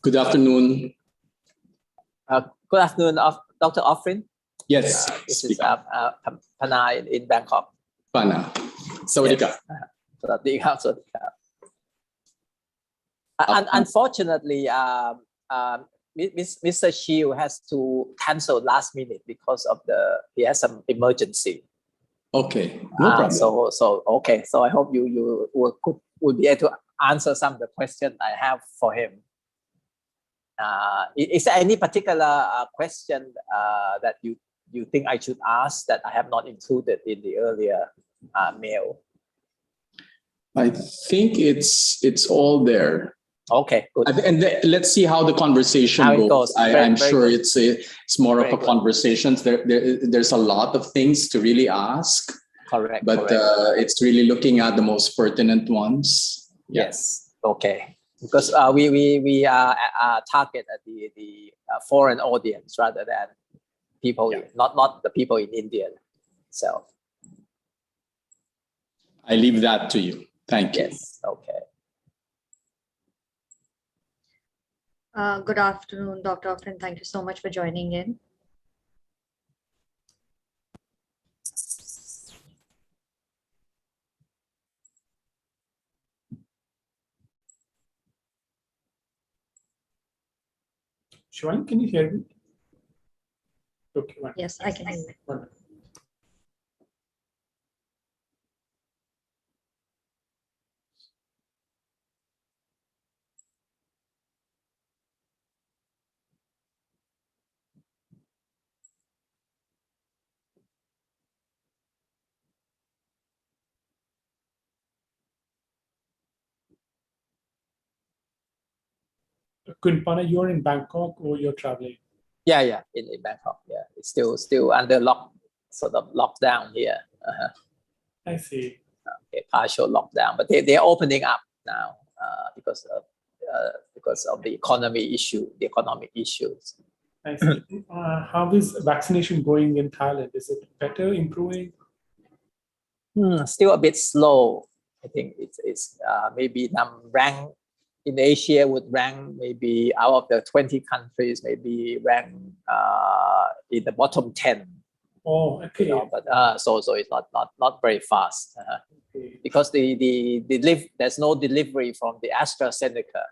Good afternoon. Good afternoon, Dr. Offrin. Yes. This is Pana in Bangkok. Pana. Sawadika. Yes. Unfortunately, Mr. Shiu has to cancel last minute because of he has some emergency. Okay, no problem. So I hope you will be able to answer some of the questions I have for him. Is there any particular question that you think I should ask that I have not included in the earlier mail? I think it's all there. Okay, good. And let's see how the conversation goes. I'm sure good. It's more of a conversation. There's a lot of things to really ask. Correct. But it's really looking at the most pertinent ones. Yeah. Yes. Okay. Because we are target at the foreign audience rather than people, not the people in India. So I leave that to you. Thank you. Yes. Okay. Good afternoon, Dr. Offrin. Thank you so much for joining in. Shivani, can you hear me? Okay. Yes, I can hear you. Wonderful. Kunpana, you're in Bangkok or you're traveling? Yeah, in Bangkok. Yeah, it's still under lockdown here. I see. Okay, partial lockdown, but they're opening up now because of the economic issues. I see. How is vaccination going in Thailand? Is it better, improving? Still a bit slow. I think it's maybe rank in Asia would rank maybe out of the 20 countries, maybe rank in the bottom 10. Oh, okay. You know, but so it's not very fast okay. because there's no delivery from the AstraZeneca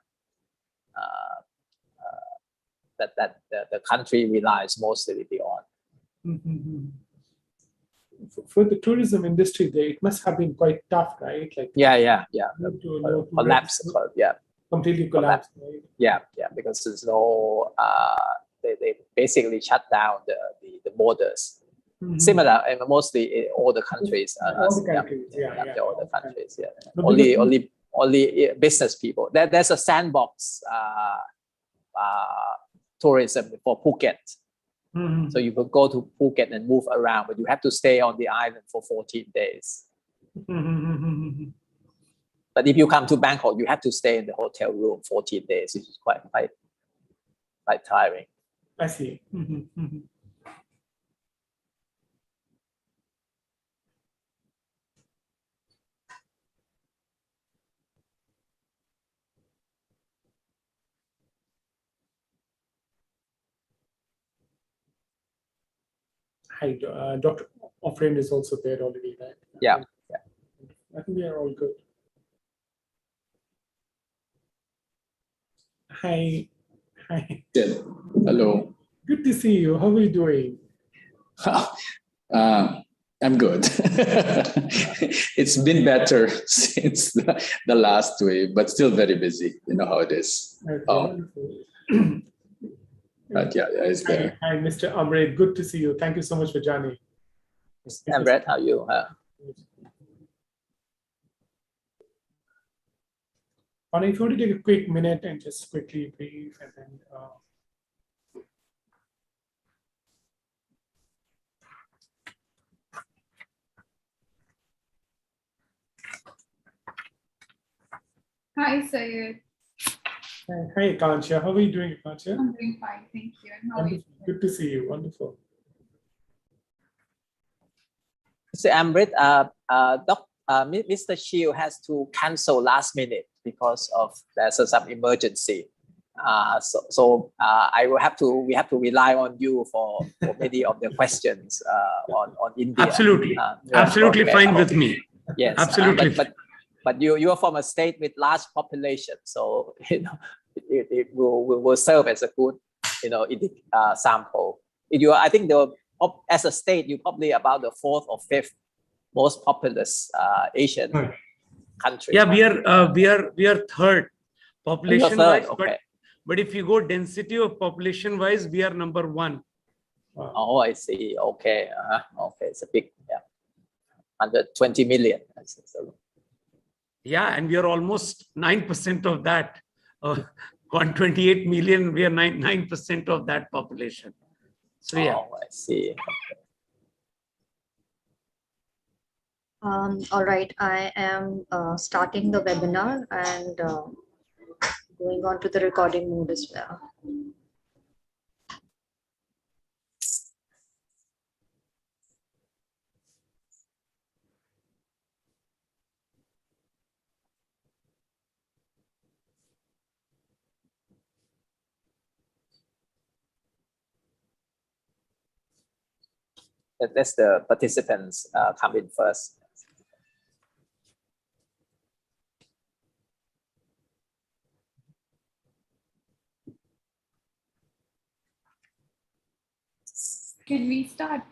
that the country relies mostly on. Mm-hmm. For the tourism industry, it must have been quite tough, right? Like Collapse. Completely collapsed. Right? Yeah, because there's no they basically shut down the borders. Mm-hmm. Similar and mostly in all the countries. All the countries, Only business people. There's a sandbox tourism for Phuket. Mm-hmm. So you could go to Phuket and move around, but you have to stay on the island for 14 days. Mm-hmm. But if you come to Bangkok, you have to stay in the hotel room 14 days, which is quite tiring. I see. Mm-hmm. Mm-hmm. Hi, Dr. Offrin is also there already, right? Yeah. I think we are all good. Hi. Hello. Good to see you. How are you doing? I'm good. It's been better since the last wave, but still very busy. You know how it is. Okay, But it's there. Hi, Mr. Amrit. Good to see you. Thank you so much for joining. Mr. Amrit, how are you? If you want to take a quick minute and just quickly brief and then Hi, Syed. Hi, Akansha. How are you doing, Akansha? I'm doing fine, thank you. And how are you? Good to see you. Wonderful. Mr. Amrit, Mr. Shiu has to cancel last minute because of there's some emergency. I will have to. We have to rely on you for many of the questions on India. Absolutely, absolutely fine with me. Yes, absolutely. But you are from a state with large population, so it will serve as a good sample. I think as a state, you're probably about the 4th or 5th most populous Asian country. Yeah, we are third population wise, okay. but if you go density of population wise, we are number 1. Oh, I see. Okay, okay, it's a big 120 million. Yeah, and we are almost 9% of that. 128 million. We are 9% of that population. So yeah. Oh, I see. All right, I am starting the webinar and going on to the recording mode as well. That's the participants come in first. Can we start?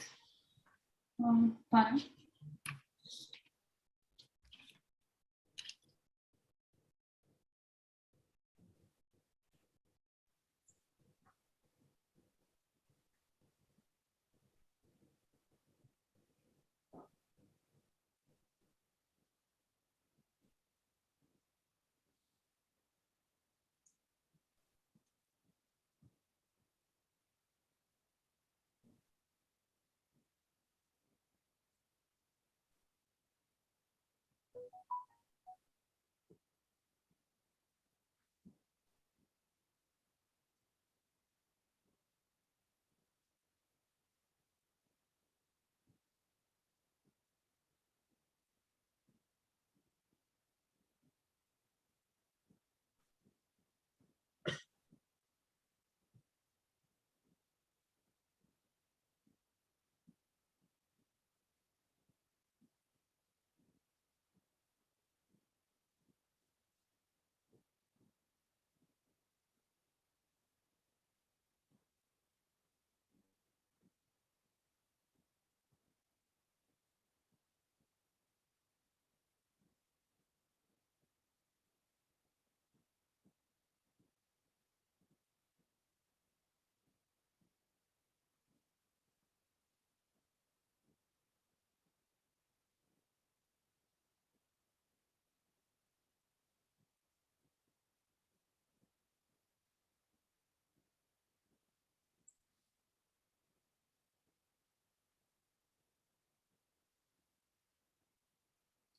Fine.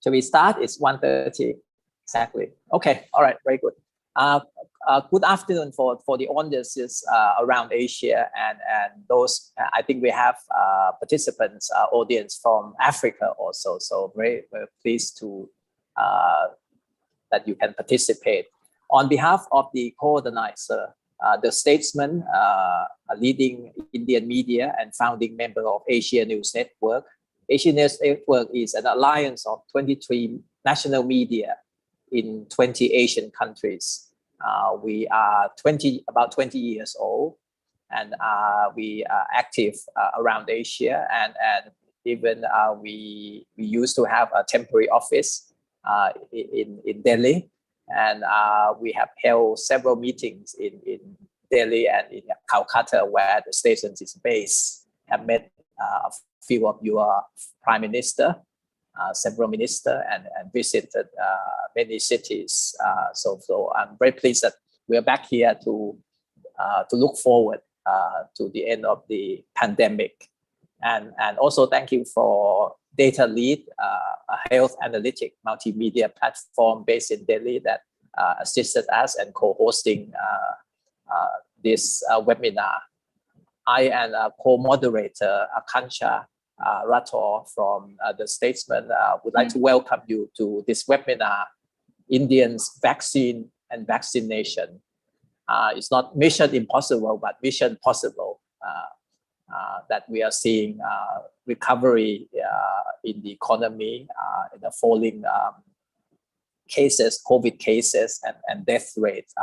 Shall we start? It's 1:30 exactly. Okay, all right, very good. Good afternoon for the audiences around Asia and those. I think we have participants, audience from Africa also. So very, very pleased to that you can participate. On behalf of the co-organizer, the statesman, a leading Indian media and founding member of Asia News Network. Asia News Network is an alliance of 23 national media in 20 Asian countries. We are about 20 years old, and we are active around Asia, and even we used to have a temporary office in Delhi, and we have held several meetings in Delhi and in Calcutta, where the station is based. Have met a few of your prime minister, several ministers, and visited many cities. So I'm very pleased that we're back here to look forward to the end of the pandemic, and also thank you for Data Lead, a health analytic multimedia platform based in Delhi that assisted us and co-hosting this webinar. I am a co-moderator, Akansha Rathore from The Statesman. Would like to welcome you to this webinar, Indians, Vaccine and Vaccination. It's not mission impossible, but mission possible. That we are seeing recovery in the economy, in the falling cases, COVID cases, and death rates.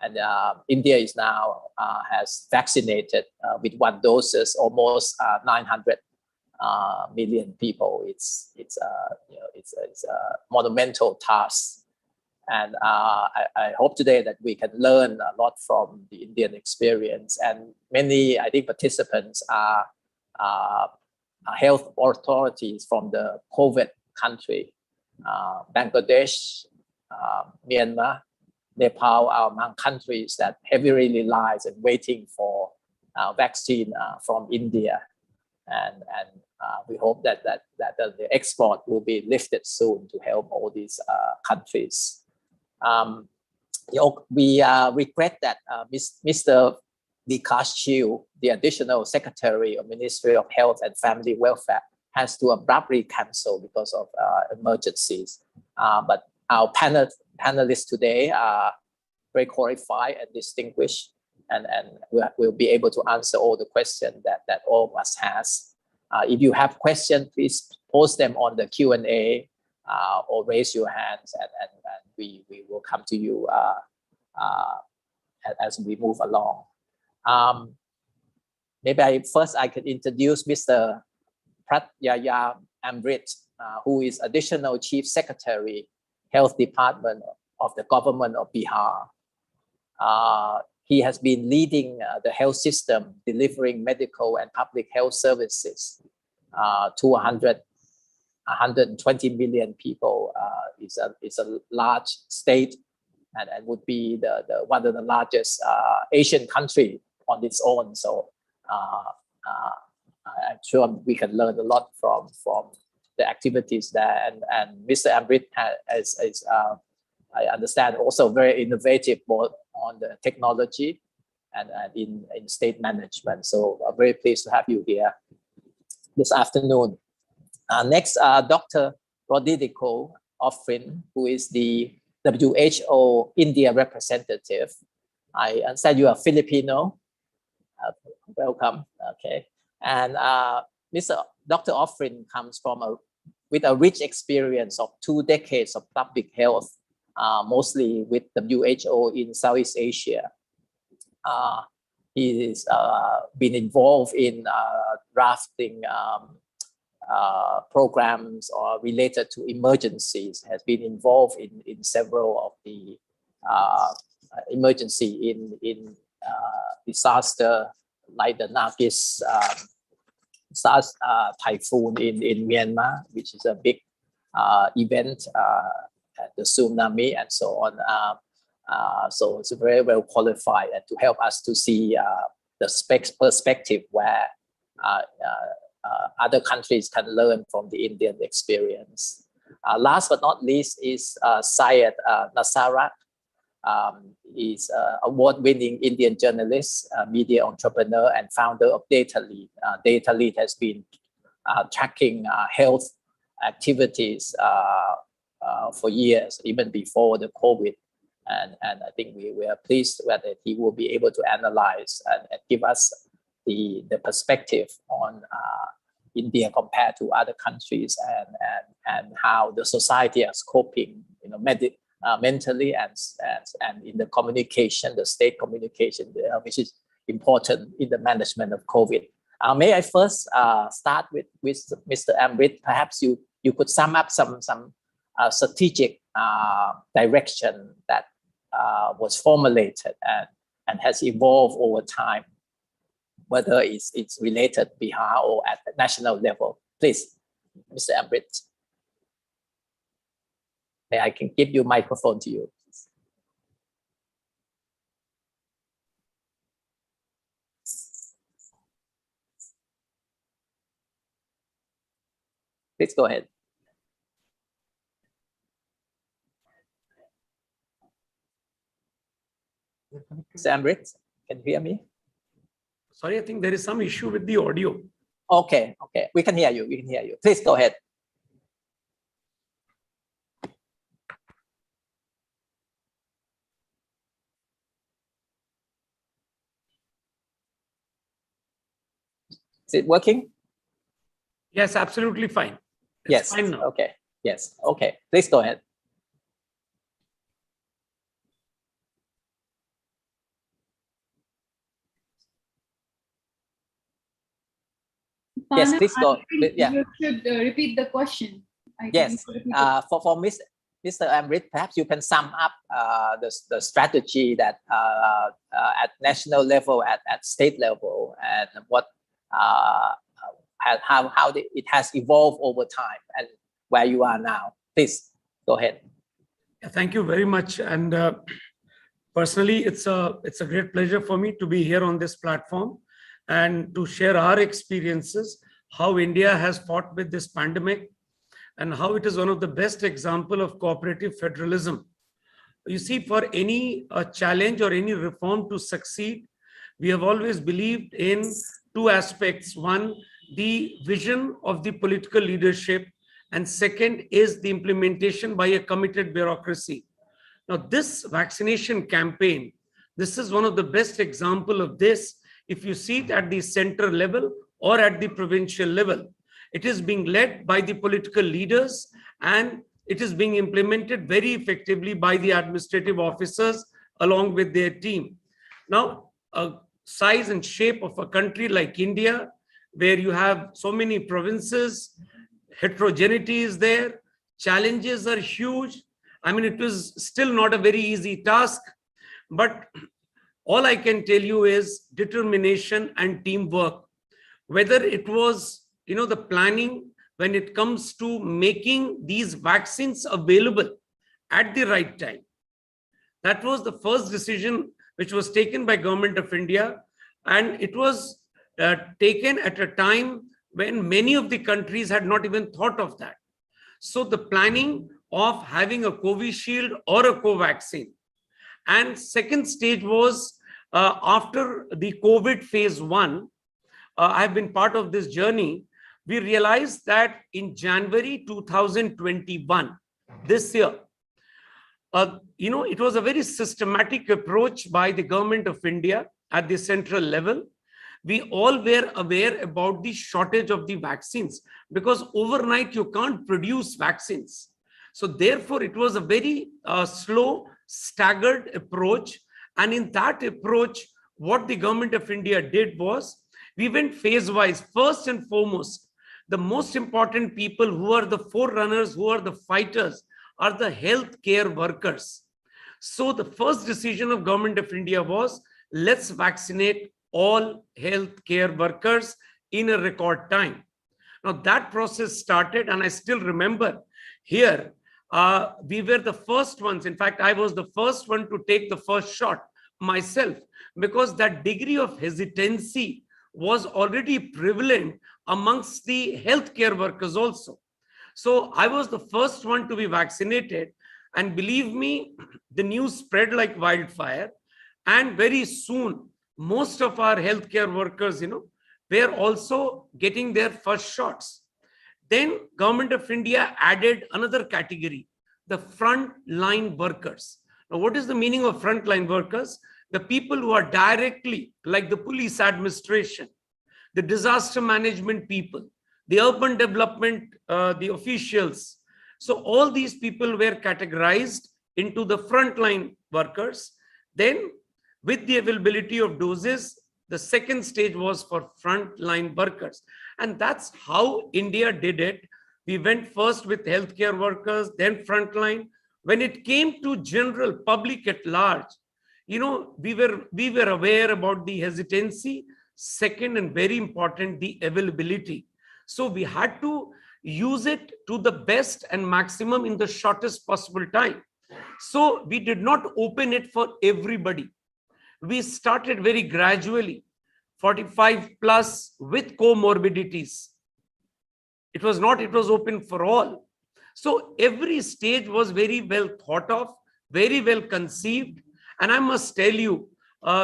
And India is now has vaccinated with 1 doses almost 900 million people. It's a monumental task. And I hope today that we can learn a lot from the Indian experience. And many, I think, participants are health authorities from the COVID country. Bangladesh, Myanmar, Nepal are among countries that heavily relies and waiting for vaccine from India. And we hope that the export will be lifted soon to help all these countries. We regret that Mr. Vikas Chiu, the additional Secretary of Ministry of Health and Family Welfare, has to abruptly cancel because of emergencies. But our panelists today are very qualified and distinguished, and we'll be able to answer all the questions that all of us has. If you have questions, please post them on the Q&A or raise your hands, and we will come to you as we move along. Maybe I could introduce Mr. Pratyaya Amrit, who is Additional Chief Secretary, Health Department of the Government of Bihar. He has been leading the health system, delivering medical and public health services to 120 million people. It's a large state, and would be the one of the largest Asian country on its own. So I'm sure we can learn a lot from the activities there. And Mr. Amrit is I understand also very innovative both on the technology and in state management. So I'm very pleased to have you here this afternoon. Next, Dr. Radico Offrin, who is the WHO India representative. I understand you are Filipino. Welcome. Okay. And Dr. Offrin comes from with a rich experience of 2 decades of public health, mostly with WHO in Southeast Asia. He has been involved in drafting programs related to emergencies, has been involved in several of the emergency in disaster like the Nargis typhoon in Myanmar, which is a big event, the tsunami and so on. So it's very well qualified and to help us to see the perspective where other countries can learn from the Indian experience. Last but not least is Syed Nasara. He's an award-winning Indian journalist, media entrepreneur, and founder of Data Lead. Data Lead has been tracking health activities for years, even before the COVID. And I think we are pleased that he will be able to analyze and give us the perspective on India compared to other countries and how the society is coping, mentally and in the communication, the state communication, which is important in the management of COVID. May I first start with Mr. Amrit? Perhaps you could sum up some strategic direction that was formulated and has evolved over time, whether it's related Bihar or at the national level. Please, Mr. Amrit. I can give you microphone to you. Please go ahead. Mr. Amrit, can you hear me? Sorry, I think there is some issue with the audio. Okay, we can hear you. Please go ahead. Is it working? Yes, absolutely fine. It's Yes. fine now. Okay. Yes. Okay. Please go ahead. Yes, Pana, please go. I think Yeah. you should repeat the question. I think Yes. you should repeat the- For Mr. Amrit, perhaps you can sum up the strategy that at national level, at state level, and what how it has evolved over time and where you are now. Please go ahead. Thank you very much. And personally, it's a great pleasure for me to be here on this platform and to share our experiences, how India has fought with this pandemic and how it is one of the best example of cooperative federalism. You see, for any challenge or any reform to succeed, we have always believed in two aspects. One, the vision of the political leadership, and second is the implementation by a committed bureaucracy. Now, this vaccination campaign, this is one of the best example of this. If you see it at the center level or at the provincial level, it is being led by the political leaders and it is being implemented very effectively by the administrative officers along with their team. Now, a size and shape of a country like India, where you have so many provinces, heterogeneity is there, challenges are huge. I mean, it was still not a very easy task, but all I can tell you is determination and teamwork. Whether it was, the planning when it comes to making these vaccines available at the right time. That was the first decision which was taken by Government of India, and it was taken at a time when many of the countries had not even thought of that. So the planning of having a Covishield or a Covaxin. And second stage was after the COVID phase 1, I've been part of this journey. We realized that in January 2021, this year, it was a very systematic approach by the Government of India at the central level. We all were aware about the shortage of the vaccines because overnight you can't produce vaccines. So therefore, it was a very slow, staggered approach. And in that approach, what the Government of India did was, we went phase-wise. First and foremost, the most important people who are the forerunners, who are the fighters, are the healthcare workers. So the first decision of Government of India was, let's vaccinate all healthcare workers in a record time. Now that process started, and I still remember here, we were the first ones. In fact, I was the first one to take the first shot myself, because that degree of hesitancy was already prevalent amongst the healthcare workers also. So I was the first one to be vaccinated, and believe me, the news spread like wildfire, and very soon most of our healthcare workers, were also getting their first shots. Then Government of India added another category, the front-line workers. Now, what is the meaning of front-line workers? The people who are directly, like the police administration, the disaster management people, the urban development, the officials. So all these people were categorized into the front-line workers. Then, with the availability of doses, the second stage was for front-line workers. And that's how India did it. We went first with healthcare workers, then frontline. When it came to general public at large, we were aware about the hesitancy. Second, and very important, the availability. So we had to use it to the best and maximum in the shortest possible time. So we did not open it for everybody. We started very gradually, 45 plus with comorbidities. It was open for all. So every stage was very well thought of, very well conceived. And I must tell you,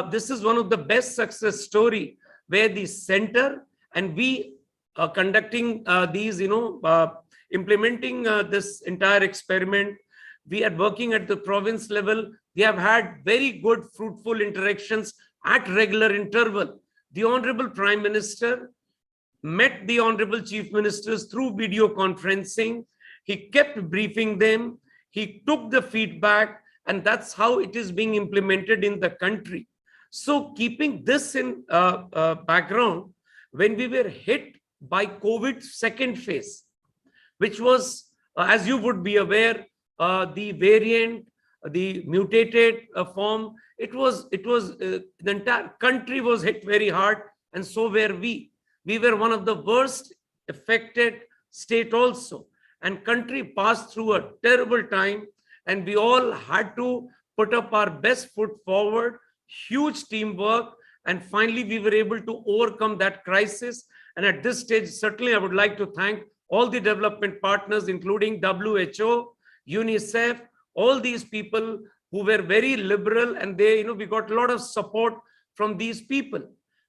this is one of the best success story where the center and we are conducting implementing this entire experiment. We are working at the province level. We have had very good, fruitful interactions at regular interval. The Honorable Prime Minister met the Honorable Chief Ministers through video conferencing. He kept briefing them. He took the feedback, and that's how it is being implemented in the country. So keeping this in background, when we were hit by COVID second phase, which was, as you would be aware, the variant, the mutated form, the entire country was hit very hard, and so were we. We were one of the worst affected state also, and country passed through a terrible time, and we all had to put up our best foot forward, huge teamwork, and finally we were able to overcome that crisis. And at this stage, certainly I would like to thank all the development partners, including WHO, UNICEF, all these people who were very liberal, and we got a lot of support from these people.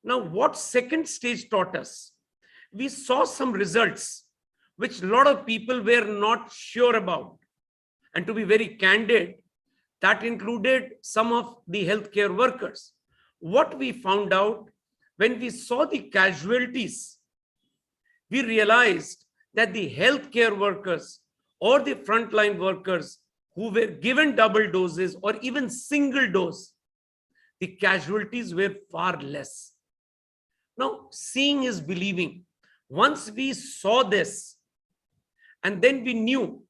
Now, what second stage taught us? We saw some results which a lot of people were not sure about. And to be very candid, that included some of the healthcare workers. What we found out when we saw the casualties, we realized that the healthcare workers or the frontline workers who were given double doses or even single dose, the casualties were far less. Now, seeing is believing. Once we saw this, and then we knew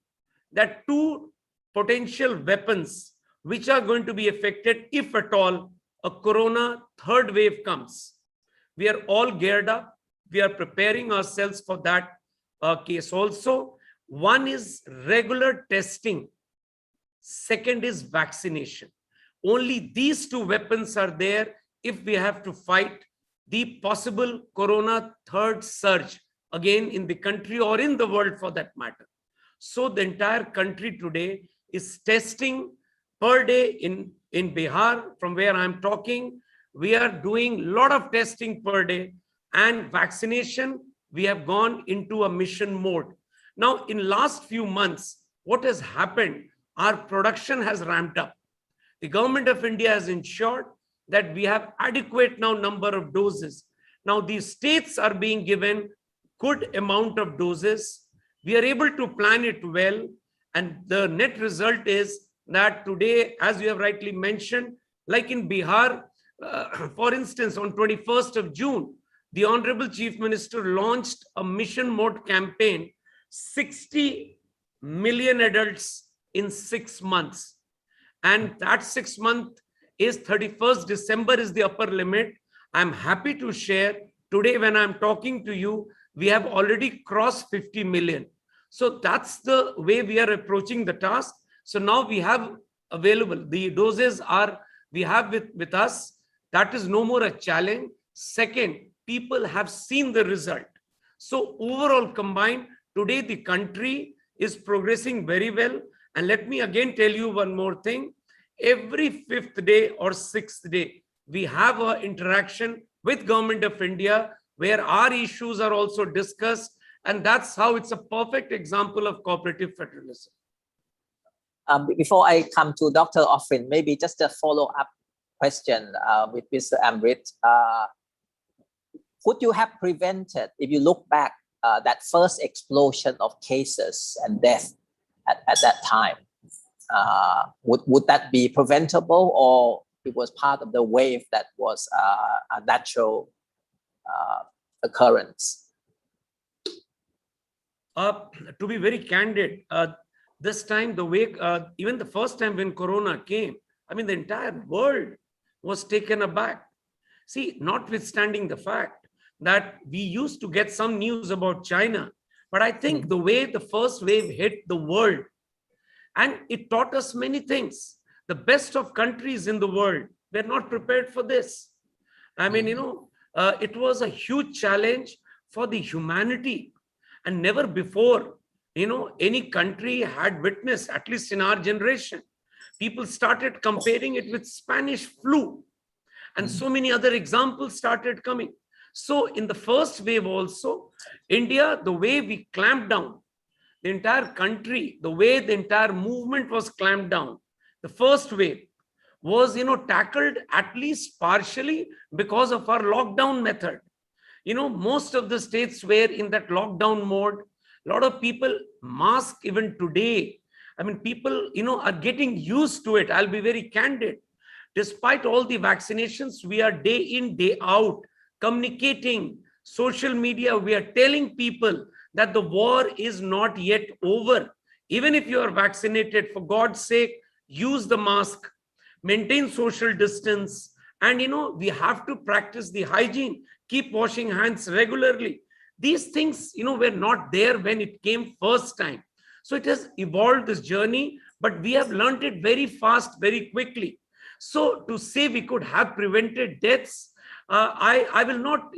that two potential weapons which are going to be affected, if at all, a corona third wave comes. We are all geared up. We are preparing ourselves for that case also. One is regular testing. Second is vaccination. Only these two weapons are there if we have to fight the possible corona third surge again in the country or in the world for that matter. So the entire country today is testing per day in Bihar, from where I'm talking. We are doing a lot of testing per day, and vaccination, we have gone into a mission mode. Now, in last few months, what has happened? Our production has ramped up. The government of India has ensured that we have adequate now number of doses. Now, these states are being given good amount of doses. We are able to plan it well. And the net result is that today, as you have rightly mentioned, like in Bihar, for instance, on 21st of June, the Honorable Chief Minister launched a mission mode campaign, 60 million adults in 6 months. And that 6 month is 31st December is the upper limit. I'm happy to share today when I'm talking to you, we have already crossed 50 million. So that's the way we are approaching the task. So now we have available, the doses are, we have with us. That is no more a challenge. Second, people have seen the result. So overall combined, today the country is progressing very well. And let me again tell you one more thing. Every 5th day or 6th day, we have an interaction with Government of India where our issues are also discussed. And that's how it's a perfect example of cooperative federalism. Before I come to Dr. Offrin, maybe just a follow-up question with Mr. Amrit. Could you have prevented, if you look back, that first explosion of cases and death at that time? Would that be preventable, or it was part of the wave that was a natural occurrence? To be very candid, this time the way, even the first time when Corona came, I mean, the entire world was taken aback. See, notwithstanding the fact that we used to get some news about China, but I think the way the first wave hit the world, and it taught us many things. The best of countries in the world were not prepared for this. I mean, it was a huge challenge for the humanity, and never before, any country had witnessed, at least in our generation. People started comparing it with Spanish flu, and so many other examples started coming. So in the first wave also, India, the way we clamped down, the entire country, the way the entire movement was clamped down, the first wave was, tackled at least partially because of our lockdown method. Most of the states were in that lockdown mode. A lot of people mask even today. People, are getting used to it. I'll be very candid. Despite all the vaccinations, we are day in, day out communicating, social media. We are telling people that the war is not yet over. Even if you are vaccinated, for God's sake, use the mask, maintain social distance. And, we have to practice the hygiene, keep washing hands regularly. These things, were not there when it came first time. So it has evolved, this journey, but we have learned it very fast, very quickly. So to say we could have prevented deaths, I will not,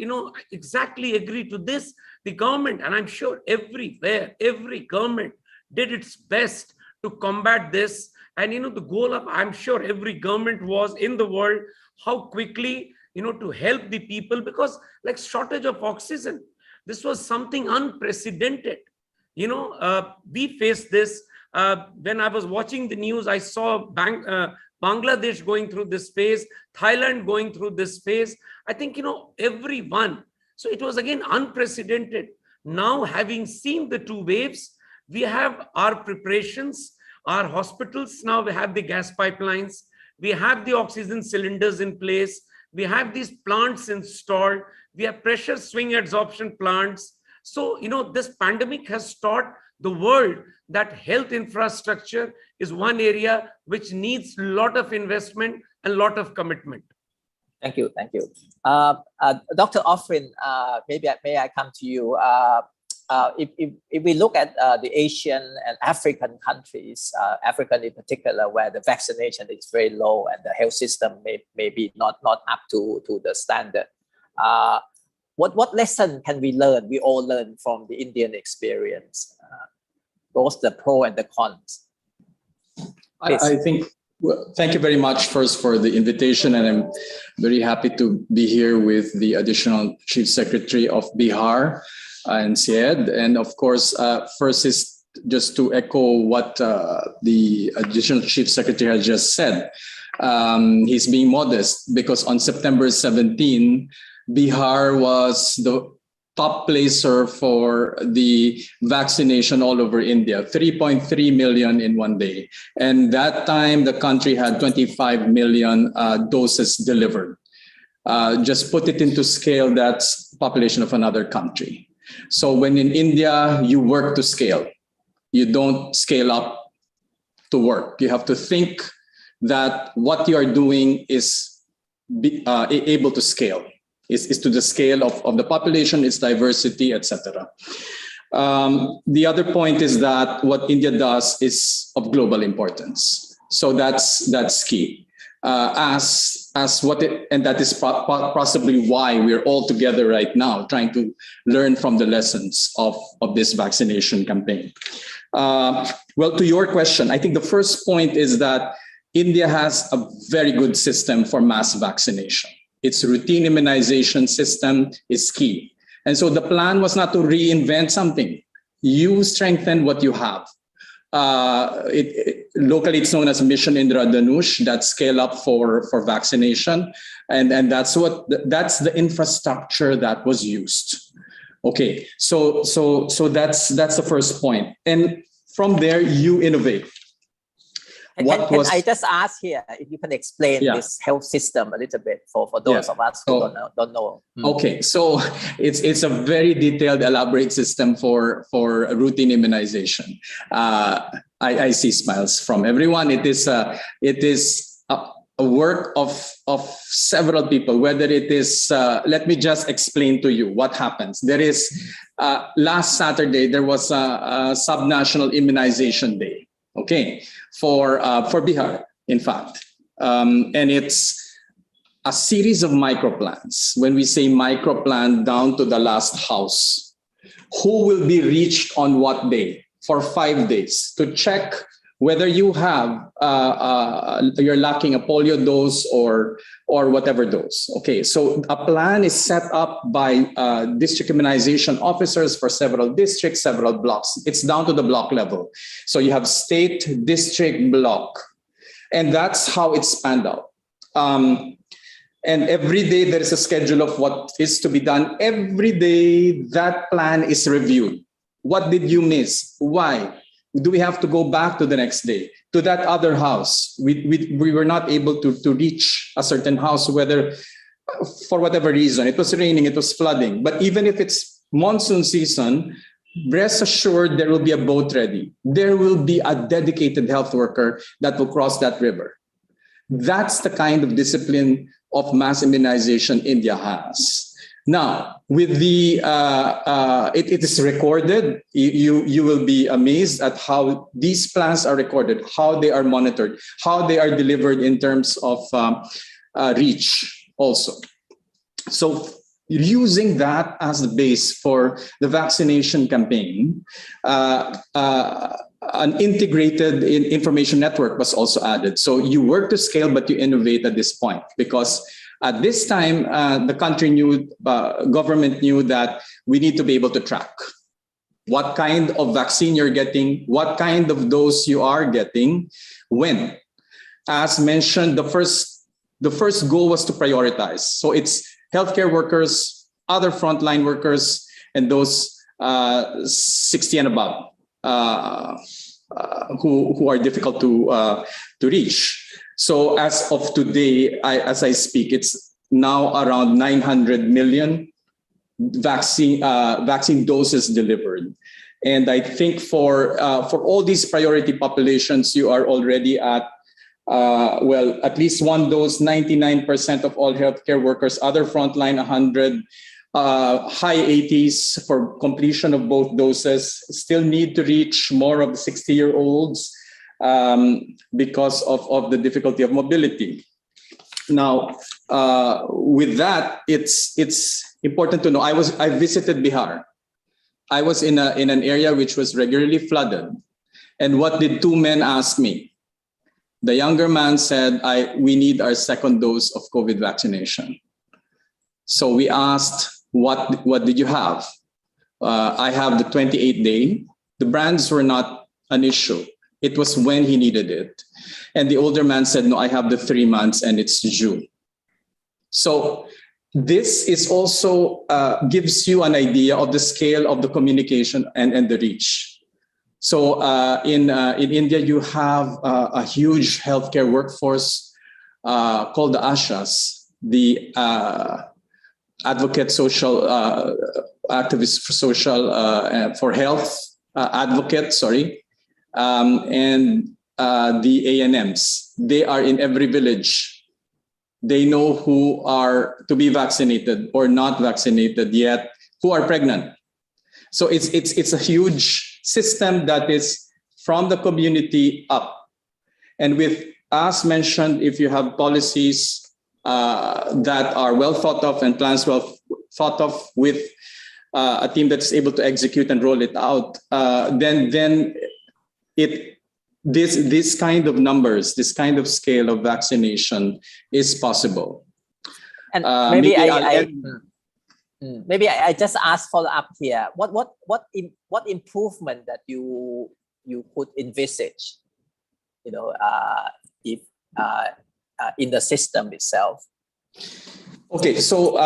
exactly agree to this. The government, and I'm sure everywhere, every government did its best to combat this. And, the goal of, I'm sure every government was in the world, how quickly, to help the people, because like shortage of oxygen, this was something unprecedented. We faced this. When I was watching the news, I saw Bangladesh going through this phase, Thailand going through this phase. I think, everyone. So it was again unprecedented. Now, having seen the two waves, we have our preparations, our hospitals. Now we have the gas pipelines. We have the oxygen cylinders in place. We have these plants installed. We have pressure swing adsorption plants. So, this pandemic has taught the world that health infrastructure is one area which needs a lot of investment and a lot of commitment. Thank you. Thank you. Dr. Offrin, maybe may I come to you? If we look at the Asian and African countries, African in particular, where the vaccination is very low and the health system may be not up to the standard, what lesson can we learn? We all learn from the Indian experience, both the pro and the cons. I think, well, thank you very much first for the invitation, and I'm very happy to be here with the additional Chief Secretary of Bihar and Syed. And of course, first is just to echo what the additional Chief Secretary has just said. He's being modest because on September 17, Bihar was the top placer for the vaccination all over India, 3.3 million in one day. And that time, the country had 25 million doses delivered. Just put it into scale, that's population of another country. So when in India, you work to scale. You don't scale up to work. You have to think that what you are doing is able to scale. Is to the scale of the population, its diversity, etc. The other point is that what India does is of global importance. So that's key. And that is possibly why we're all together right now, trying to learn from the lessons of this vaccination campaign. Well, to your question, I think the first point is that India has a very good system for mass vaccination. Its routine immunization system is key. And so the plan was not to reinvent something. You strengthen what you have. Locally, it's known as Mission Indradhanush, that scale up for vaccination. And that's the infrastructure that was used. Okay, so that's the first point. And from there, you innovate. Can I just ask here if you can explain this health system a little bit for those of us who don't know? Okay, so it's a very detailed, elaborate system for routine immunization. I see smiles from everyone. It is a work of several people. Whether it is, let me just explain to you what happens. There is last Saturday there was a subnational immunization day. Okay, for Bihar, in fact. And it's a series of microplans. When we say microplan down to the last house, who will be reached on what day for 5 days to check whether you have, you're lacking a polio dose or whatever dose. Okay, so a plan is set up by district immunization officers for several districts, several blocks. It's down to the block level. So you have state, district, block, and that's how it's spanned out. And every day there is a schedule of what is to be done. Every day that plan is reviewed. What did you miss? Why? Do we have to go back to the next day? To that other house? We were not able to reach a certain house, whether for whatever reason. It was raining, it was flooding. But even if it's monsoon season, rest assured there will be a boat ready. There will be a dedicated health worker that will cross that river. That's the kind of discipline of mass immunization India has. Now, with the it is recorded. You will be amazed at how these plans are recorded, how they are monitored, how they are delivered in terms of reach also. So using that as the base for the vaccination campaign, an integrated information network was also added. So you work to scale, but you innovate at this point, because at this time, the country knew, government knew that we need to be able to track what kind of vaccine you're getting, what kind of dose you are getting, when. As mentioned, the first goal was to prioritize. So it's healthcare workers, other frontline workers, and those 60 and above. Who are difficult to reach. So as of today, as I speak, it's now around 900 million vaccine doses delivered. And I think for all these priority populations, you are already at at least one dose. 99% of all healthcare workers, other frontline 100. High 80s for completion of both doses. Still need to reach more of the 60-year-olds because of the difficulty of mobility. Now, with that, it's important to know. I visited Bihar. I was in an area which was regularly flooded, and what did two men ask me? The younger man said, "We need our second dose of COVID vaccination." So we asked, What did you have? I have the 28-day. The brands were not an issue. It was when he needed it. And the older man said, no, I have the 3 months and it's June. So this is also gives you an idea of the scale of the communication and the reach. So in India, you have a huge healthcare workforce called the ASHAs, the advocate social activists for social for health advocates, and the ANMs. They are in every village. They know who are to be vaccinated or not vaccinated yet, who are pregnant. So it's a huge system that is from the community up. And with, as mentioned, if you have policies that are well thought of and plans well thought of with a team that's able to execute and roll it out, then this kind of numbers, this kind of scale of vaccination is possible. And maybe I just ask follow up here. What improvement that you could envisage, if in the system itself? Okay, so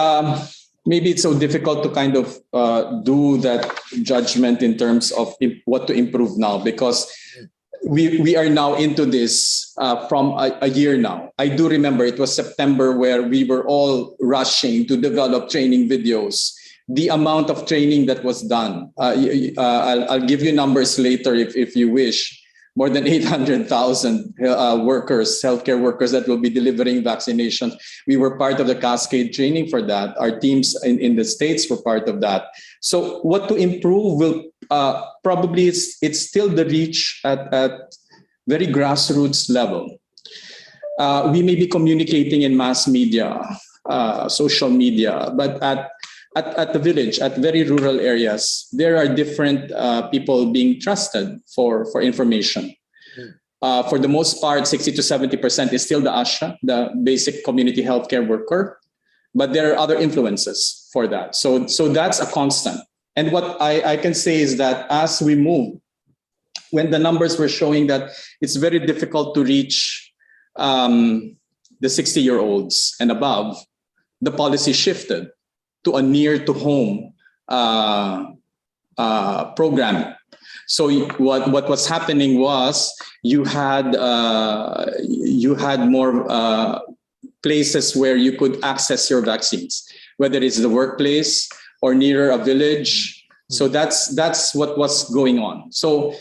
maybe it's so difficult to kind of do that judgment in terms of what to improve now, because we are now into this from a year now. I do remember it was September where we were all rushing to develop training videos. The amount of training that was done, I'll give you numbers later if you wish. More than 800,000 workers, healthcare workers that will be delivering vaccination. We were part of the cascade training for that. Our teams in the States were part of that. So what to improve will probably it's still the reach at very grassroots level. We may be communicating in mass media, social media, but at the village, at very rural areas, there are different people being trusted for information. For the most part, 60 to 70% is still the ASHA, the basic community healthcare worker, but there are other influences for that. So that's a constant. And what I can say is that as we move, when the numbers were showing that it's very difficult to reach the 60-year-olds and above, the policy shifted to a near to home program. So what was happening was you had more places where you could access your vaccines, whether it's the workplace or near a village. So that's what was going on. So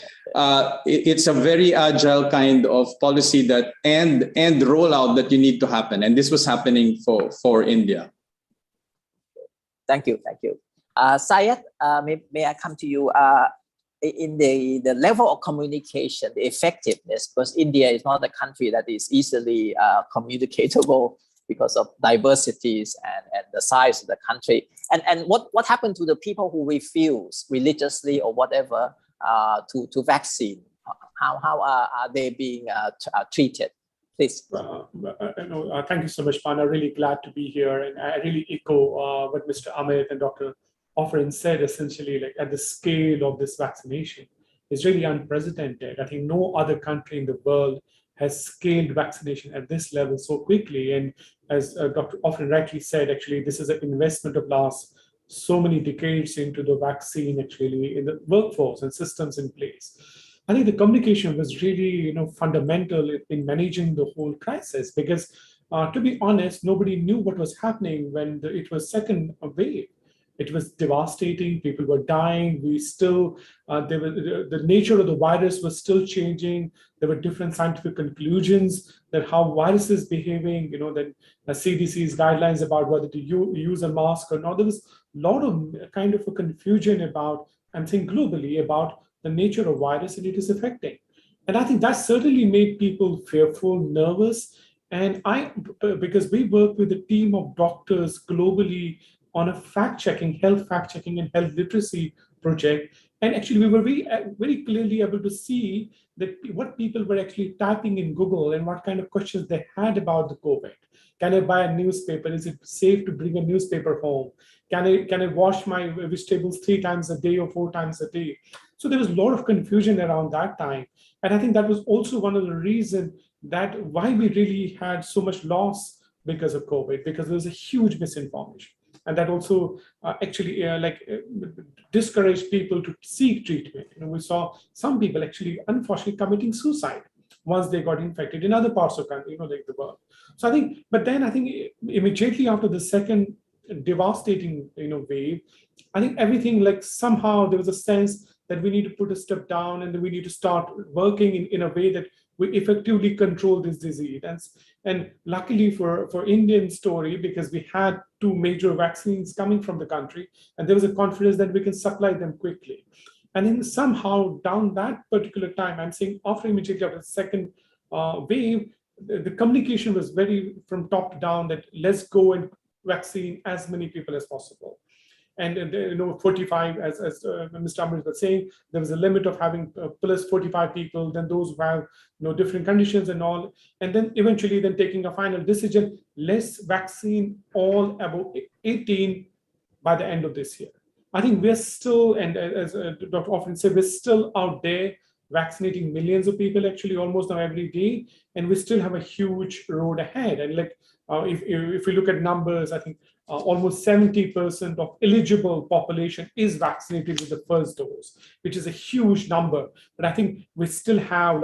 it's a very agile kind of policy that and rollout that you need to happen, and this was happening for India. Thank you. Syed, may I come to you? In the level of communication, the effectiveness, because India is not a country that is easily communicatable because of diversities and the size of the country. And what happened to the people who refuse religiously or whatever to vaccine? How are they being treated? Please. Thank you so much, Pan. I'm really glad to be here. And I really echo what Mr. Amit and Dr. Offrin said, essentially, like at the scale of this vaccination is really unprecedented. I think no other country in the world has scaled vaccination at this level so quickly. And as Dr. Offrin rightly said, actually, this is an investment of last so many decades into the vaccine, actually, in the workforce and systems in place. I think the communication was really, fundamental in managing the whole crisis, because to be honest, nobody knew what was happening when it was second wave. It was devastating. People were dying. We still, the nature of the virus was still changing. There were different scientific conclusions that how virus is behaving, that CDC's guidelines about whether to use a mask or not. There was a lot of kind of a confusion about, I'm saying globally, about the nature of virus and it is affecting. And I think that certainly made people fearful, nervous. And because we work with a team of doctors globally on a health fact-checking and health literacy project. And actually, we were very clearly able to see that what people were actually typing in Google and what kind of questions they had about the COVID. Can I buy a newspaper? Is it safe to bring a newspaper home? Can I wash my vegetables 3 times a day or 4 times a day? So there was a lot of confusion around that time. And I think that was also one of the reasons that why we really had so much loss because of COVID, because there was a huge misinformation. And that also actually discouraged people to seek treatment. We saw some people actually, unfortunately, committing suicide once they got infected in other parts of the country, like the world. So I think, but then I think immediately after the second devastating, wave, I think everything somehow there was a sense that we need to put a step down and that we need to start working in a way that we effectively control this disease. And luckily for Indian story, because we had 2 major vaccines coming from the country, and there was a confidence that we can supply them quickly. And then somehow down that particular time, I'm saying after immediately after the second wave, the communication was very from top down that let's go and vaccine as many people as possible. And 45, as Mr. Amrit was saying, there was a limit of having plus 45 people, then those who have different conditions and all. And then eventually then taking a final decision, let's vaccine all about 18 by the end of this year. I think we're still, and as Dr. Offrin said, we're still out there vaccinating millions of people actually almost now every day. And we still have a huge road ahead. And if we look at numbers, I think almost 70% of eligible population is vaccinated with the first dose, which is a huge number. But I think we still have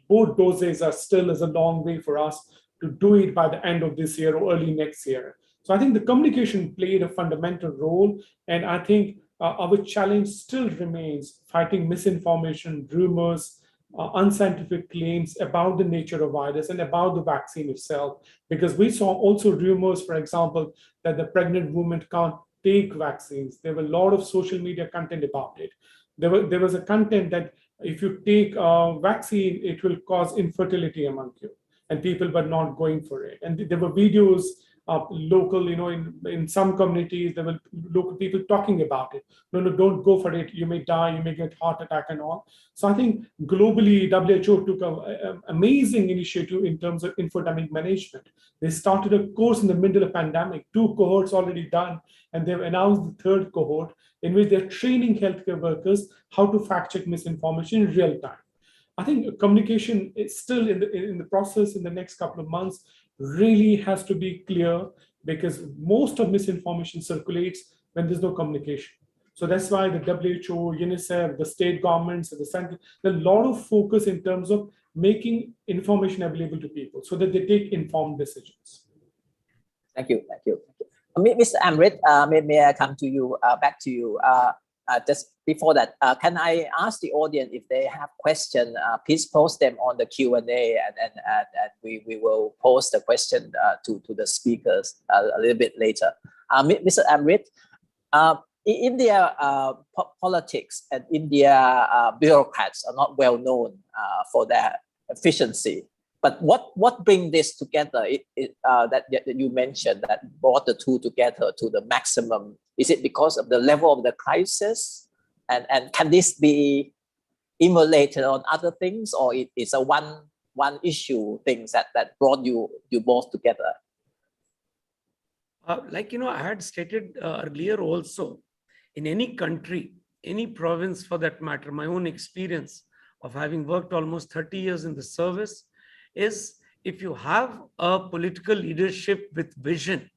both doses are still as a long way for us to do it by the end of this year or early next year. So I think the communication played a fundamental role. And I think our challenge still remains fighting misinformation, rumors, unscientific claims about the nature of virus and about the vaccine itself, because we saw also rumors, for example, that the pregnant woman can't take vaccines. There were a lot of social media content about it. There was a content that if you take a vaccine, it will cause infertility among you, and people were not going for it. And there were videos local, in some communities, there were local people talking about it. No, don't go for it. You may die, you may get heart attack and all. So I think globally, WHO took an amazing initiative in terms of infodemic management. They started a course in the middle of pandemic, 2 cohorts already done, and they've announced the 3rd cohort in which they're training healthcare workers how to fact check misinformation in real time. I think communication is still in the process in the next couple of months, really has to be clear, because most of misinformation circulates when there's no communication. So that's why the WHO, UNICEF, the state governments, and the center, there's a lot of focus in terms of making information available to people so that they take informed decisions. Thank you. Thank you. Mr. Amrit, may I come to you, back to you. Just before that, can I ask the audience if they have questions, please post them on the Q&A and we will post the question to the speakers a little bit later. Mr. Amrit, India politics and India bureaucrats are not well known for their efficiency. But what brings this together that you mentioned that brought the two together to the maximum? Is it because of the level of the crisis? And can this be emulated on other things, or it's a one issue things that brought you both together? Like, I had stated earlier also, in any country, any province for that matter, my own experience of having worked almost 30 years in the service is if you have a political leadership with vision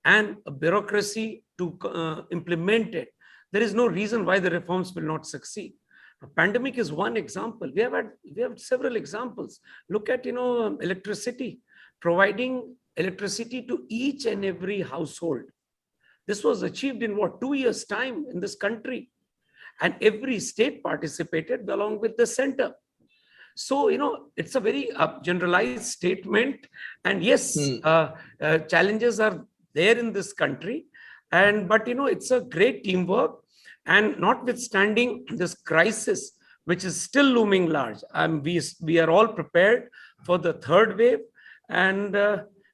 and a bureaucracy to implement it, there is no reason why the reforms will not succeed. A pandemic is one example. We have several examples. Look at, electricity, providing electricity to each and every household. This was achieved in 2 years' time in this country. And every state participated along with the center. So, it's a very generalized statement. And yes, challenges are there in this country. But, it's a great teamwork. And notwithstanding this crisis, which is still looming large, we are all prepared for the third wave. And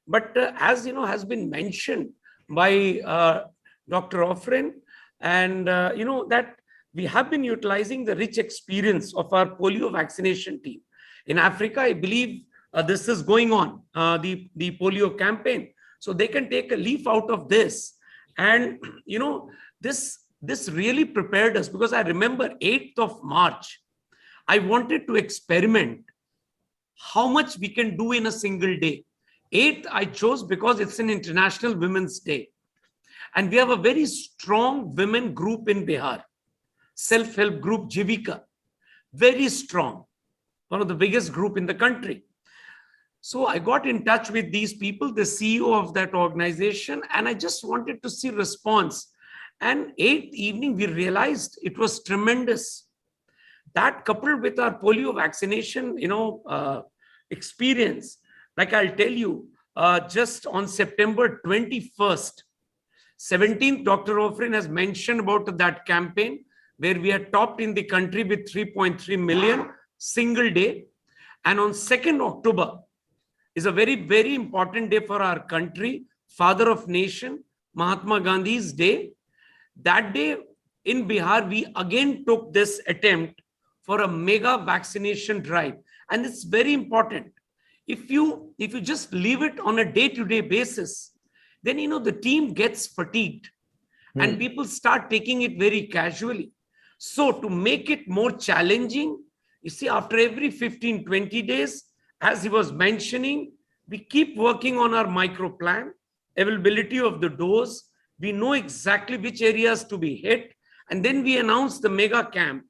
but as has been mentioned by Dr. Offrin, and that we have been utilizing the rich experience of our polio vaccination team. In Africa, I believe this is going on, the polio campaign. So they can take a leaf out of this. And, this really prepared us, because I remember 8th of March, I wanted to experiment how much we can do in a single day. 8th I chose because it's an International Women's Day. And we have a very strong women group in Bihar. Self-help group Jivika, very strong, one of the biggest group in the country. So I got in touch with these people, the CEO of that organization, and I just wanted to see response. And 8th evening, we realized it was tremendous. That coupled with our polio vaccination, experience, like I'll tell you, just on September 21st, 17th, Dr. Offrin has mentioned about that campaign, where we are topped in the country with 3.3 million single day. And on 2nd October is a very, very important day for our country, Father of Nation, Mahatma Gandhi's day. That day in Bihar, we again took this attempt for a mega vaccination drive. And it's very important. If you just leave it on a day-to-day basis, then, the team gets fatigued and people start taking it very casually. So to make it more challenging, you see, after every 15, 20 days, as he was mentioning, we keep working on our micro plan, availability of the dose. We know exactly which areas to be hit. And then we announce the mega camp.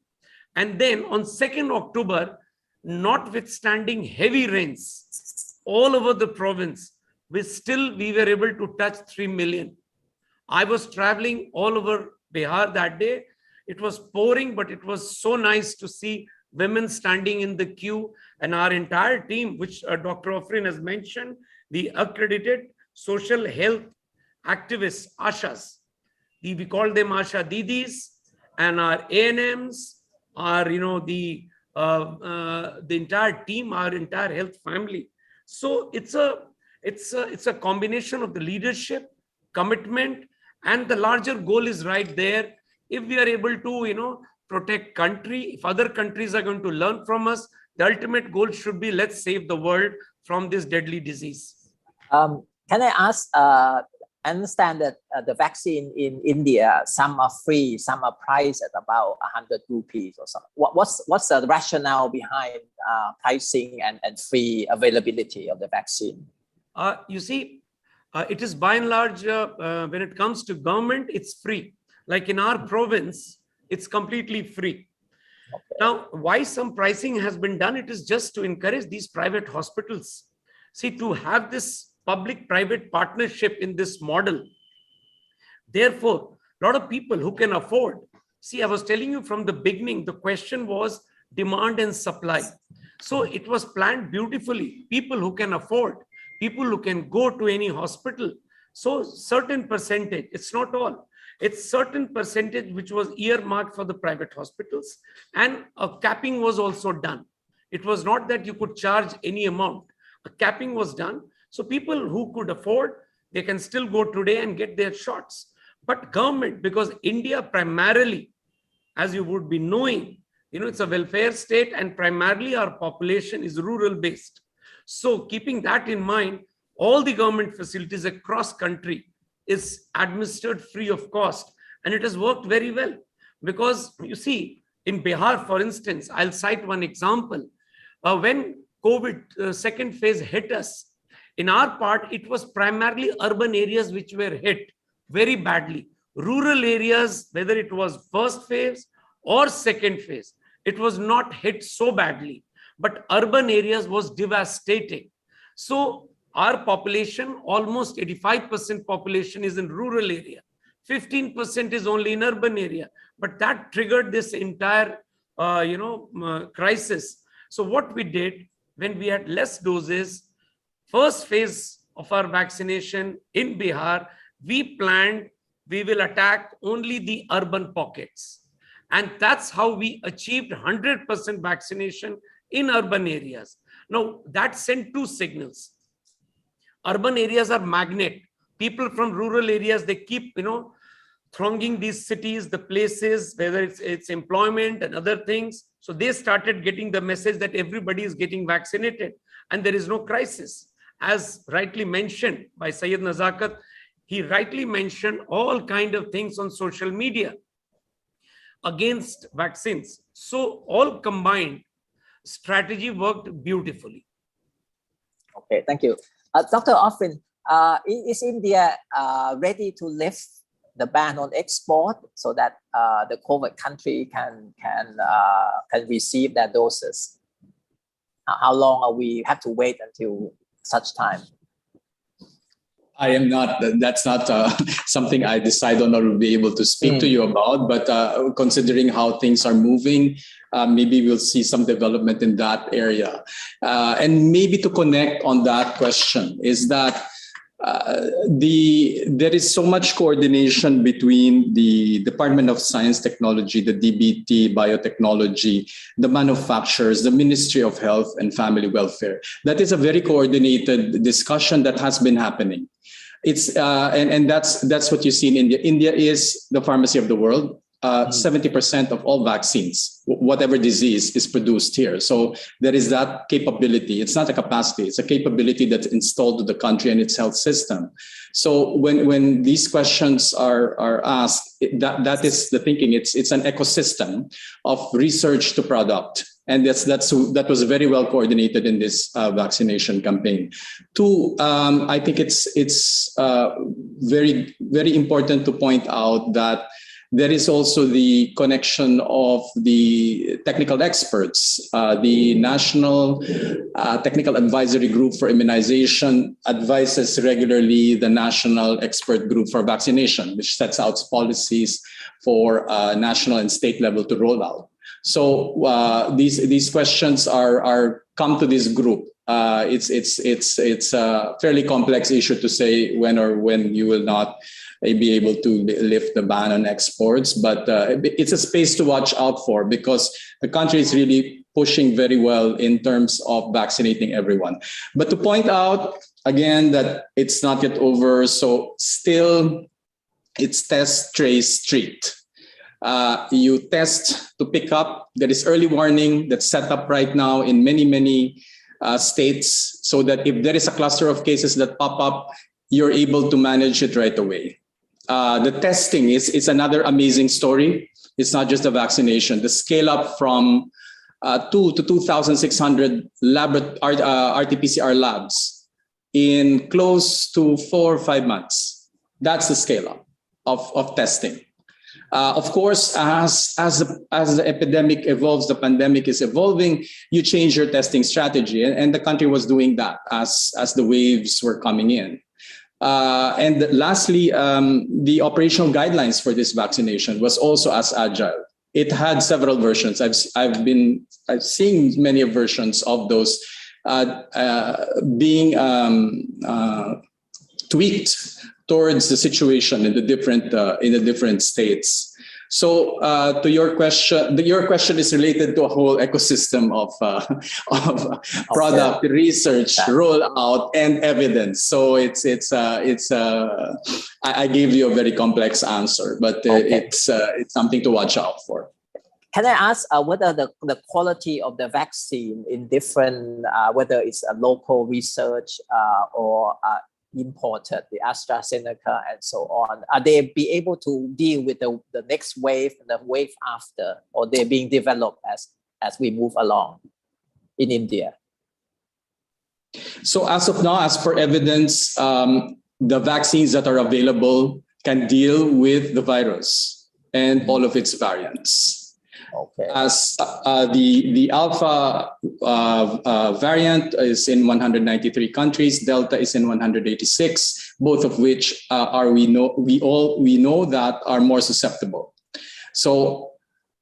And then on 2nd October, notwithstanding heavy rains all over the province, we were able to touch 3 million. I was traveling all over Bihar that day. It was pouring, but it was so nice to see women standing in the queue, and our entire team, which Dr. Offrin has mentioned, the accredited social health activists, ASHAs. We call them Asha Didis, and our ANMs, our, the entire team, our entire health family. So it's a combination of the leadership, commitment, and the larger goal is right there. If we are able to, protect country, if other countries are going to learn from us, the ultimate goal should be, let's save the world from this deadly disease. Can I ask, I understand that the vaccine in India, some are free, some are priced at about 100 rupees or something. What's the rationale behind pricing and free availability of the vaccine? You see, It is by and large, when it comes to government, it's free. Like in our province, it's completely free. Okay. Now, why some pricing has been done? It is just to encourage these private hospitals. See, to have this public-private partnership in this model. Therefore, a lot of people who can afford. See, I was telling you from the beginning, the question was demand and supply. So it was planned beautifully. People who can afford, people who can go to any hospital. So certain percentage, it's not all. It's certain percentage which was earmarked for the private hospitals, and a capping was also done. It was not that you could charge any amount. A capping was done. So people who could afford, they can still go today and get their shots. But government, because India primarily, as you would be knowing, it's a welfare state, and primarily our population is rural based. So keeping that in mind, all the government facilities across country is administered free of cost. And it has worked very well, because you see, in Bihar, for instance, I'll cite one example. When COVID second phase hit us, in our part, it was primarily urban areas which were hit very badly. Rural areas, whether it was first phase or second phase, it was not hit so badly. But urban areas was devastating. So our population, almost 85% population is in rural area. 15% is only in urban area. But that triggered this entire, crisis. So what we did, when we had less doses, first phase of our vaccination in Bihar, we planned we will attack only the urban pockets. And that's how we achieved 100% vaccination in urban areas. Now, that sent two signals. Urban areas are magnet. People from rural areas, they keep, thronging these cities, the places, whether it's employment and other things. So they started getting the message that everybody is getting vaccinated and there is no crisis. As rightly mentioned by Syed Nasara, he rightly mentioned all kind of things on social media against vaccines. So all combined, strategy worked beautifully. Okay, thank you. Dr. Offrin, is India ready to lift the ban on export so that the COVID country can receive their doses? How long are we have to wait until such time? I am not, that's not something I decide on or will be able to speak to you about, but considering how things are moving, maybe we'll see some development in that area. And maybe to connect on that question is that there is so much coordination between the Department of Science Technology, the DBT, Biotechnology, the manufacturers, the Ministry of Health and Family Welfare. That is a very coordinated discussion that has been happening. It's and that's what you see in India. India is the pharmacy of the world. 70% of all vaccines, whatever disease, is produced here. So there is that capability. It's not a capacity, it's a capability that's installed to the country and its health system. So when these questions are asked, that is the thinking. It's an ecosystem of research to product. And that was very well coordinated in this vaccination campaign. Two, I think it's very, very important to point out that there is also the connection of the technical experts. The National Technical Advisory Group for Immunization advises regularly the National Expert Group for Vaccination, which sets out policies for national and state level to roll out. So these questions are come to this group. It's a fairly complex issue to say when you will not be able to lift the ban on exports, but it's a space to watch out for because the country is really pushing very well in terms of vaccinating everyone. But to point out again that it's not yet over, so still it's test, trace, treat. You test to pick up. There is early warning that's set up right now in many states so that if there is a cluster of cases that pop up, you're able to manage it right away. The testing is another amazing story. It's not just the vaccination. The scale up from 2 to 2,600 RT-PCR labs in close to 4 or 5 months. That's the scale up of testing. Of course, as the epidemic evolves, the pandemic is evolving, you change your testing strategy. And the country was doing that as the waves were coming in. And lastly, the operational guidelines for this vaccination was also as agile. It had several versions. I've seen many versions of those being tweaked towards the situation in the different states. So to your question is related to a whole ecosystem of product research, rollout, and evidence. So I gave you a very complex answer, but it's something to watch out for. Can I ask whether the quality of the vaccine in different, whether it's a local research or imported, the AstraZeneca and so on, are they be able to deal with the next wave and the wave after, or they're being developed as we move along in India? So as of now, as per evidence, the vaccines that are available can deal with the virus and all of its variants. Okay. As the Alpha variant is in 193 countries, Delta is in 186, both of which we know that are more susceptible. So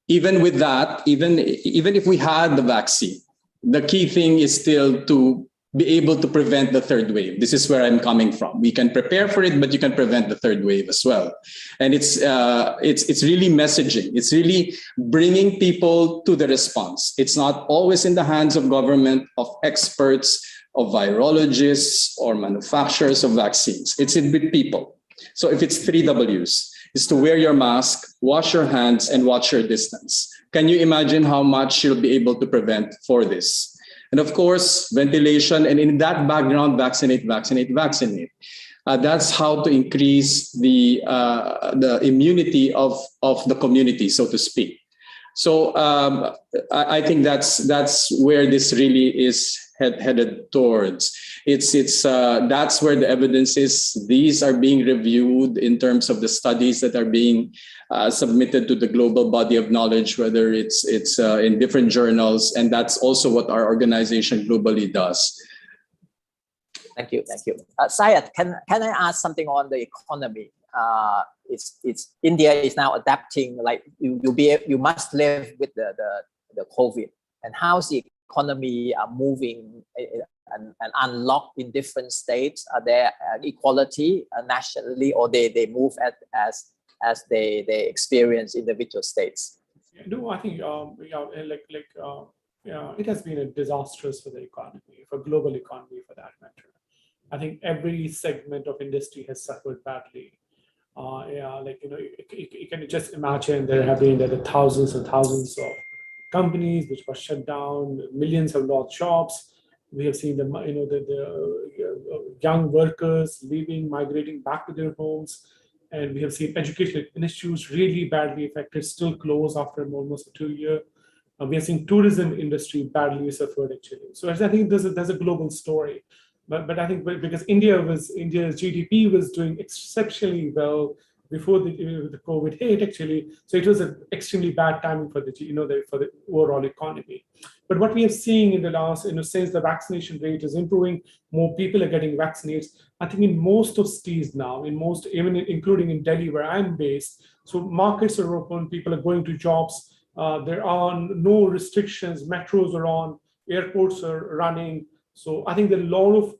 even with that, even if we had the vaccine, the key thing is still to be able to prevent the third wave. This is where I'm coming from. We can prepare for it, but you can prevent the third wave as well. And it's really messaging. It's really bringing people to the response. It's not always in the hands of government, of experts, of virologists, or manufacturers of vaccines. It's with people. So if it's 3 Ws, it's to wear your mask, wash your hands, and watch your distance. Can you imagine how much you'll be able to prevent for this? And of course, ventilation, and in that background, vaccinate, vaccinate, vaccinate. That's how to increase the immunity of the community, so to speak. So I think that's where this really is headed towards. That's where the evidence is. These are being reviewed in terms of the studies that are being submitted to the global body of knowledge, whether it's in different journals, and that's also what our organization globally does. Thank you. Syed, can I ask something on the economy? It's India is now adapting. Like you must live with the COVID, and how's the economy moving and unlocked in different states? Are there equality nationally, or they move as they experience individual states? No, I think it has been disastrous for the economy, for global economy for that matter. I think every segment of industry has suffered badly. You can just imagine there have been thousands and thousands of companies which were shut down, millions have lost jobs. We have seen the young workers leaving, migrating back to their homes. And we have seen educational institutes really badly affected, still closed after almost 2 years. We have seen tourism industry badly suffered actually. So I think there's a global story. But I think because India's GDP was doing exceptionally well before the COVID hit actually, so it was an extremely bad timing for the overall economy. But what we have seen in the last, since the vaccination rate is improving, more people are getting vaccinated. I think in most of cities now, including in Delhi where I'm based, so markets are open, people are going to jobs. There are no restrictions, metros are on, airports are running. So I think that a lot of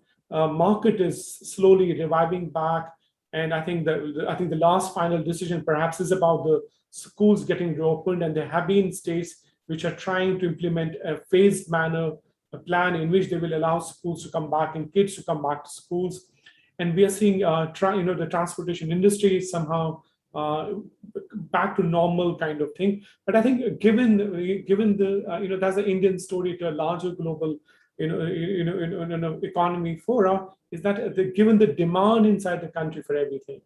market is slowly reviving back. And I think the last final decision perhaps is about the schools getting reopened, and there have been states which are trying to implement a phased manner, a plan in which they will allow schools to come back and kids to come back to schools. And we are seeing the transportation industry is somehow back to normal kind of thing. But I think given the that's the Indian story to a larger global economy fora, is that given the demand inside the country for everything,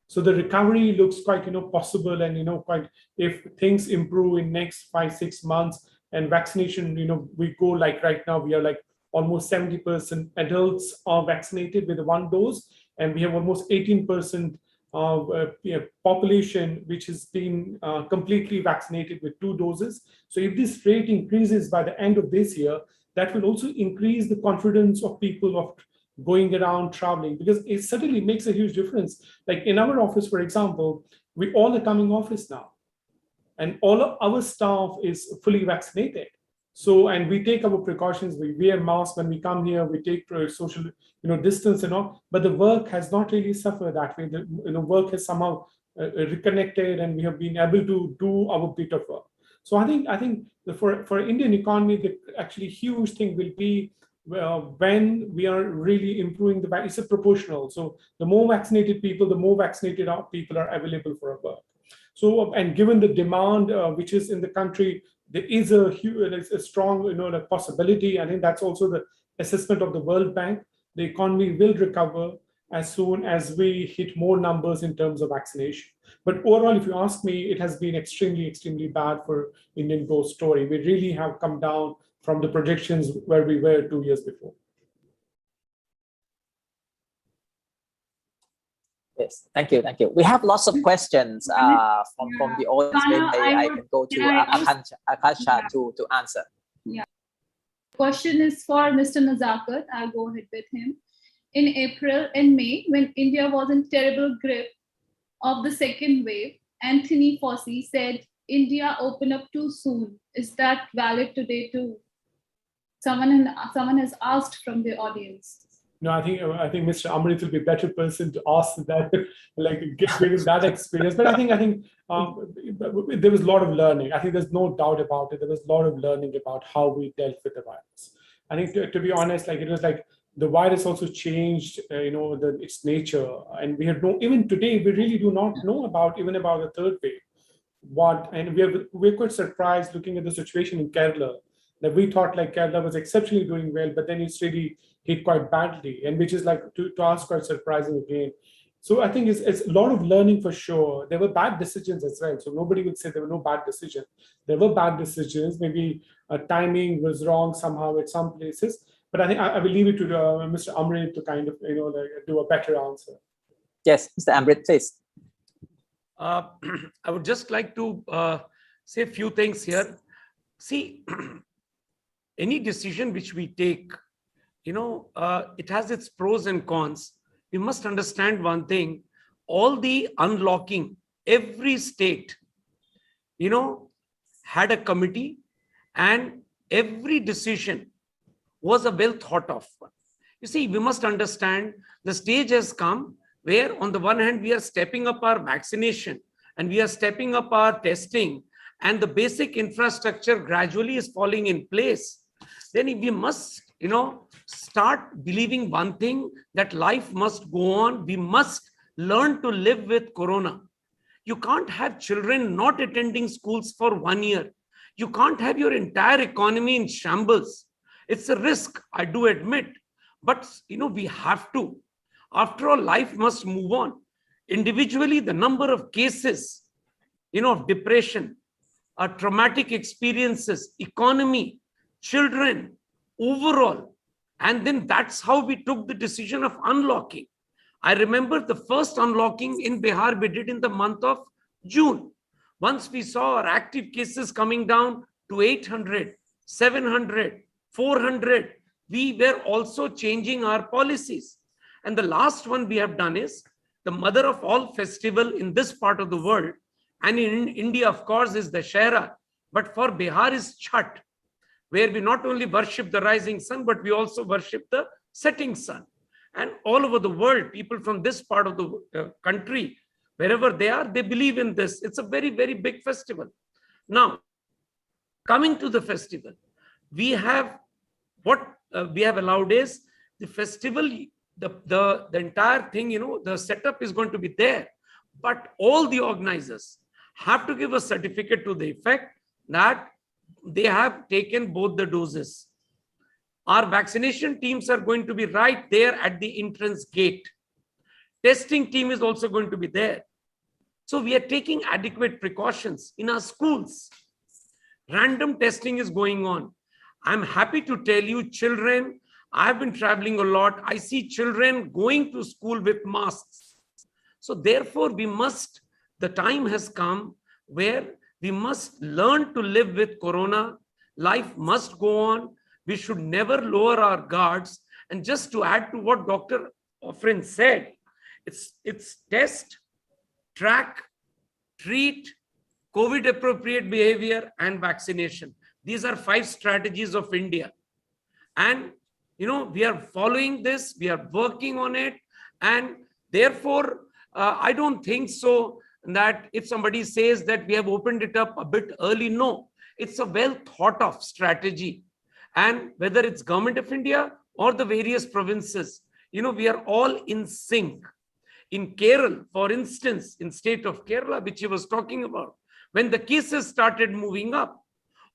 so the recovery looks quite possible, and quite, if things improve in next 5-6 months and vaccination, we go like right now we are like almost 70% adults are vaccinated with one dose, and we have almost 18% of population which has been completely vaccinated with 2 doses. So if this rate increases by the end of this year, that will also increase the confidence of people of going around traveling, because it certainly makes a huge difference. Like in our office, for example, we all are coming office now, and all of our staff is fully vaccinated. So, and we take our precautions. We wear masks when we come here. We take social, distance and all. But the work has not really suffered that way. The work has somehow reconnected, and we have been able to do our bit of work. So I think for Indian economy, the actually huge thing will be when we are really improving the, it's a proportional. So the more vaccinated people, the more vaccinated people are available for our work. So, and given the demand which is in the country, there is a strong, possibility. I think that's also the assessment of the World Bank. The economy will recover as soon as we hit more numbers in terms of vaccination. But overall, if you ask me, it has been extremely, extremely bad for Indian growth story. We really have come down from the projections where we were 2 years before. Yes, thank you. We have lots of questions from the audience. Maybe I can go to Akasha to answer. Yeah. Question is for Mr. Nazakat. I'll go ahead with him. In April and May, when India was in terrible grip of the second wave, Anthony Fauci said India opened up too soon. Is that valid today too? Someone has asked from the audience. No, I think Mr. Amrit will be a better person to ask that, like given that experience. But I think there was a lot of learning. I think there's no doubt about it. There was a lot of learning about how we dealt with the virus. I think to be honest, like it was like the virus also changed, its nature, and we have even today we really do not know about the third wave. And we're quite surprised looking at the situation in Kerala, that we thought like Kerala was exceptionally doing well, but then it's really hit quite badly, and which is like to us quite surprising again. So I think it's a lot of learning for sure. There were bad decisions as well. So nobody would say there were no bad decisions. There were bad decisions. Maybe timing was wrong somehow at some places. But I think I will leave it to Mr. Amrit to kind of do a better answer. Yes, Mr. Amrit, please. I would just like to say a few things here. See, any decision which we take, it has its pros and cons. We must understand one thing: all the unlocking, every state, had a committee, and every decision was a well thought of one. You see, we must understand the stage has come where on the one hand, we are stepping up our vaccination and we are stepping up our testing, and the basic infrastructure gradually is falling in place. Then we must, start believing one thing, that life must go on. We must learn to live with Corona. You can't have children not attending schools for 1 year. You can't have your entire economy in shambles. It's a risk, I do admit, but we have to. After all, life must move on. Individually, the number of cases, of depression, traumatic experiences, economy, children, overall. And then that's how we took the decision of unlocking. I remember the first unlocking in Bihar we did in the month of June. Once we saw our active cases coming down to 800, 700, 400, we were also changing our policies. And the last one we have done is the mother of all festival in this part of the world. And in India, of course, is the Dashera. But for Bihar is Chhat, where we not only worship the rising sun, but we also worship the setting sun. And all over the world, people from this part of the country, wherever they are, they believe in this. It's a very, very big festival. Now, coming to the festival, we have what we have allowed is the festival, the entire thing, the setup is going to be there. But all the organizers have to give a certificate to the effect that they have taken both the doses. Our vaccination teams are going to be right there at the entrance gate. Testing team is also going to be there. So we are taking adequate precautions in our schools. Random testing is going on. I'm happy to tell you, children, I've been traveling a lot. I see children going to school with masks. So therefore, the time has come where we must learn to live with corona. Life must go on. We should never lower our guards. And just to add to what Dr. Offrin said, it's test, track, treat, COVID appropriate behavior, and vaccination. These are 5 strategies of India. And, we are following this, we are working on it. And therefore, I don't think so that if somebody says that we have opened it up a bit early, no, it's a well thought of strategy. And whether it's Government of India or the various provinces, we are all in sync. In Kerala, for instance, in state of Kerala, which he was talking about, when the cases started moving up,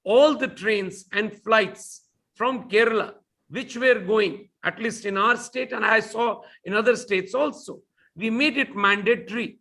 all the trains and flights from Kerala, which were going, at least in our state, and I saw in other states also, we made it mandatory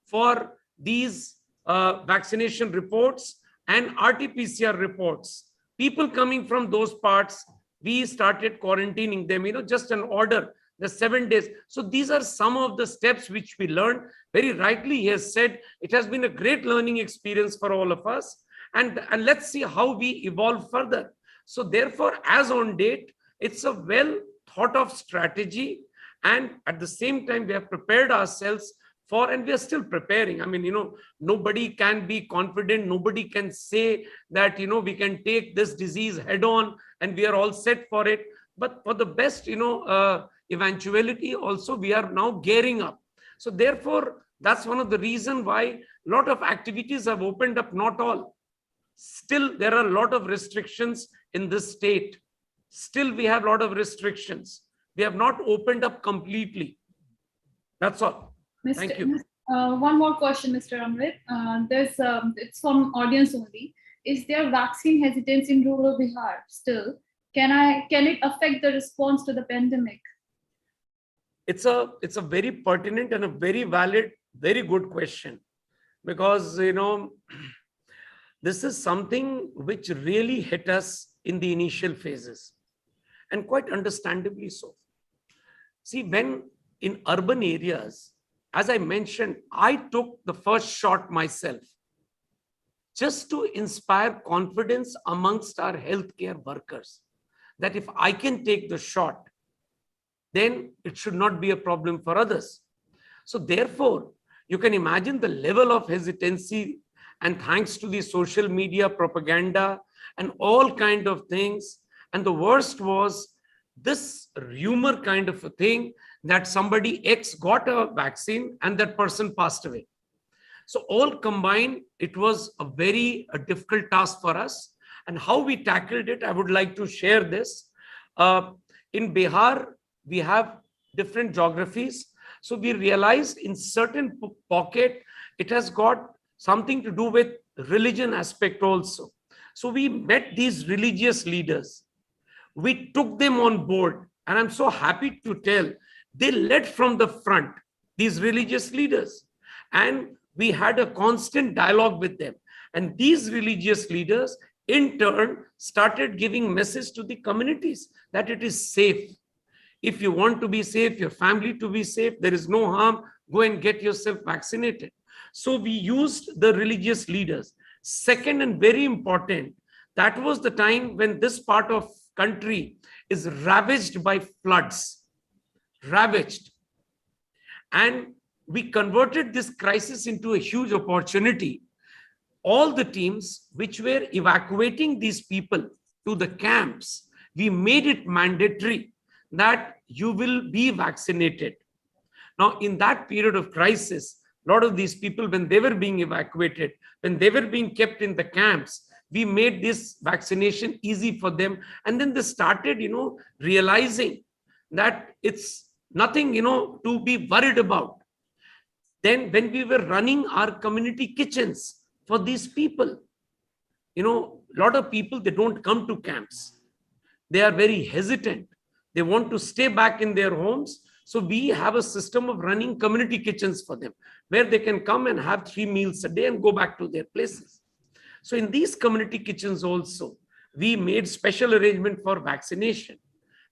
for these vaccination reports and RT-PCR reports. People coming from those parts, we started quarantining them, just an order, the 7 days. So these are some of the steps which we learned. Very rightly, he has said, it has been a great learning experience for all of us. And let's see how we evolve further. So therefore, as on date, it's a well thought of strategy. And at the same time, we have prepared ourselves for, and we are still preparing. I mean, nobody can be confident. Nobody can say that, we can take this disease head on and we are all set for it. But for the best, eventuality also, we are now gearing up. So therefore, that's one of the reasons why a lot of activities have opened up, not all. Still, there are a lot of restrictions in this state. Still, we have a lot of restrictions. We have not opened up completely. That's all. Thank you. One more question, Mr. Amrit. It's from audience only. Is there vaccine hesitance in rural Bihar still? Can it affect the response to the pandemic? It's a very pertinent and a very valid, very good question, because this is something which really hit us in the initial phases, and quite understandably so. See, when in urban areas, as I mentioned, I took the first shot myself, just to inspire confidence amongst our healthcare workers, that if I can take the shot, then it should not be a problem for others. So therefore, you can imagine the level of hesitancy, and thanks to the social media propaganda and all kind of things. And the worst was this rumor kind of a thing that somebody X got a vaccine and that person passed away. So all combined, it was a very difficult task for us. And how we tackled it, I would like to share this. In Bihar, we have different geographies. So we realized in certain pocket, it has got something to do with religion aspect also. So we met these religious leaders. We took them on board. And I'm so happy to tell, they led from the front, these religious leaders. And we had a constant dialogue with them. And these religious leaders, in turn, started giving message to the communities that it is safe. If you want to be safe, your family to be safe, there is no harm, go and get yourself vaccinated. So we used the religious leaders. Second, and very important, that was the time when this part of country is ravaged by floods, ravaged. And we converted this crisis into a huge opportunity. All the teams which were evacuating these people to the camps, we made it mandatory that you will be vaccinated. Now, in that period of crisis, a lot of these people, when they were being evacuated, when they were being kept in the camps, we made this vaccination easy for them. And then they started, realizing that it's nothing, to be worried about. Then when we were running our community kitchens for these people, a lot of people, they don't come to camps. They are very hesitant. They want to stay back in their homes. So we have a system of running community kitchens for them, where they can come and have 3 meals a day and go back to their places. So in these community kitchens also, we made special arrangement for vaccination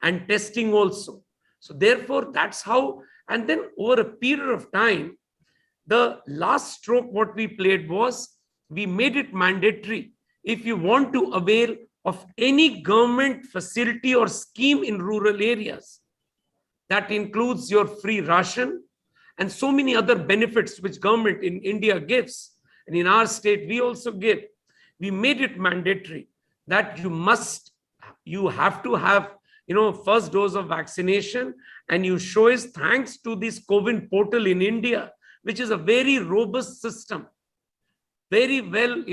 and testing also. So therefore, that's how, and then over a period of time, the last stroke what we played was, we made it mandatory. If you want to avail of any government facility or scheme in rural areas, that includes your free ration and so many other benefits which government in India gives, and in our state we also give. We made it mandatory that you have to have, first dose of vaccination, and you show is thanks to this COVID portal in India, which is a very robust system, very well,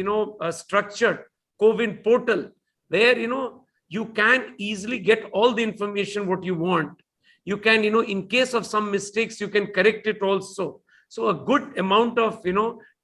structured COVID portal, where, you can easily get all the information what you want. You can, in case of some mistakes, you can correct it also. So a good amount of,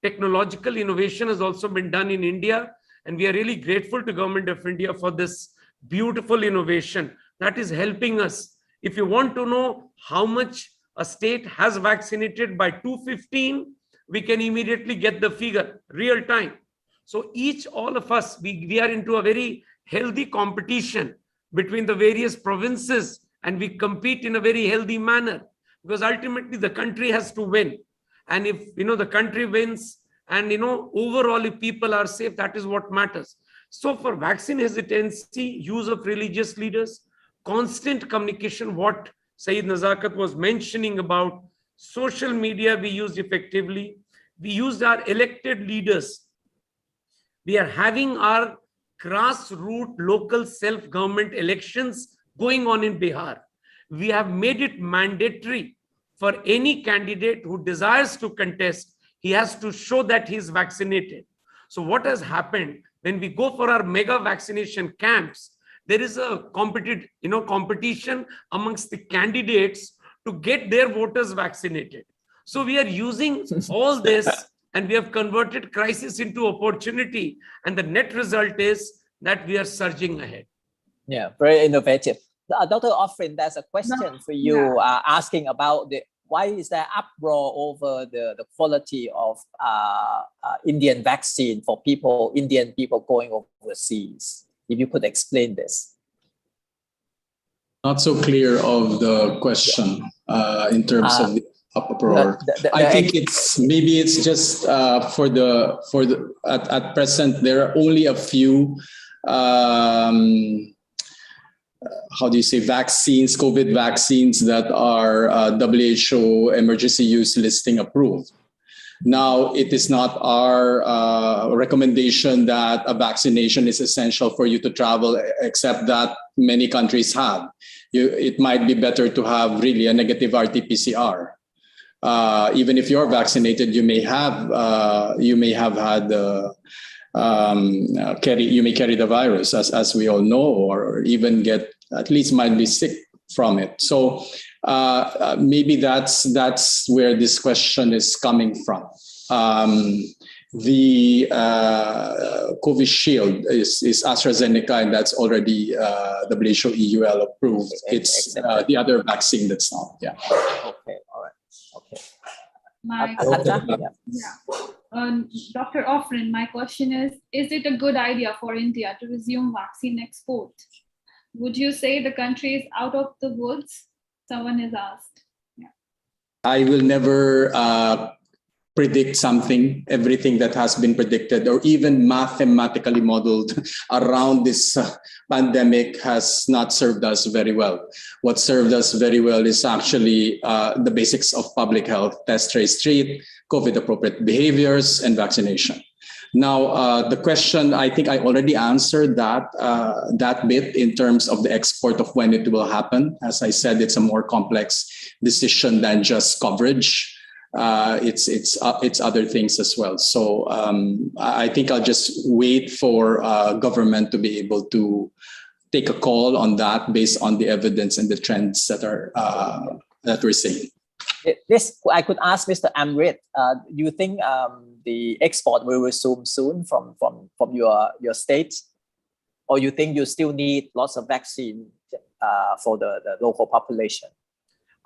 technological innovation has also been done in India. And we are really grateful to Government of India for this beautiful innovation that is helping us. If you want to know how much a state has vaccinated by 2015, we can immediately get the figure real time. So all of us, we are into a very healthy competition between the various provinces, and we compete in a very healthy manner, because ultimately the country has to win. And if the country wins, and overall if people are safe, that is what matters. So for vaccine hesitancy, use of religious leaders, constant communication, what Syed Nasara was mentioning about social media, we used effectively. We used our elected leaders. We are having our grassroots local self-government elections going on in Bihar. We have made it mandatory for any candidate who desires to contest, he has to show that he is vaccinated. So what has happened, when we go for our mega vaccination camps, there is a competition amongst the candidates to get their voters vaccinated. So we are using all this, and we have converted crisis into opportunity. And the net result is that we are surging ahead. Yeah, very innovative. Dr. Offrin, there's a question for you asking about why is there uproar over the quality of Indian vaccine for Indian people going overseas? If you could explain this. Not so clear of the question in terms of the uproar. I think it's just at present there are only a few vaccines, COVID vaccines that are WHO emergency use listing approved. Now, it is not our recommendation that a vaccination is essential for you to travel, except that many countries have. It might be better to have really a negative RT-PCR. Even if you're vaccinated, you may carry the virus, as we all know, or even at least might be sick from it. So maybe that's where this question is coming from. The Covishield is AstraZeneca, and that's already WHO EUL approved. It's the other vaccine that's not. Yeah. Okay. All right. Okay. Dr. Offrin, my question is it a good idea for India to resume vaccine export? Would you say the country is out of the woods? Someone has asked. Yeah. I will never predict everything that has been predicted or even mathematically modeled around this pandemic has not served us very well. What served us very well is actually the basics of public health: test, trace, treat, COVID-appropriate behaviors, and vaccination. Now, the question, I think I already answered that bit in terms of the export of when it will happen. As I said, it's a more complex decision than just coverage. It's other things as well. So I think I'll just wait for government to be able to take a call on that based on the evidence and the trends that we're seeing. This I could ask Mr. Amrit. Do you think the export will resume soon from your state, or you think you still need lots of vaccine for the local population?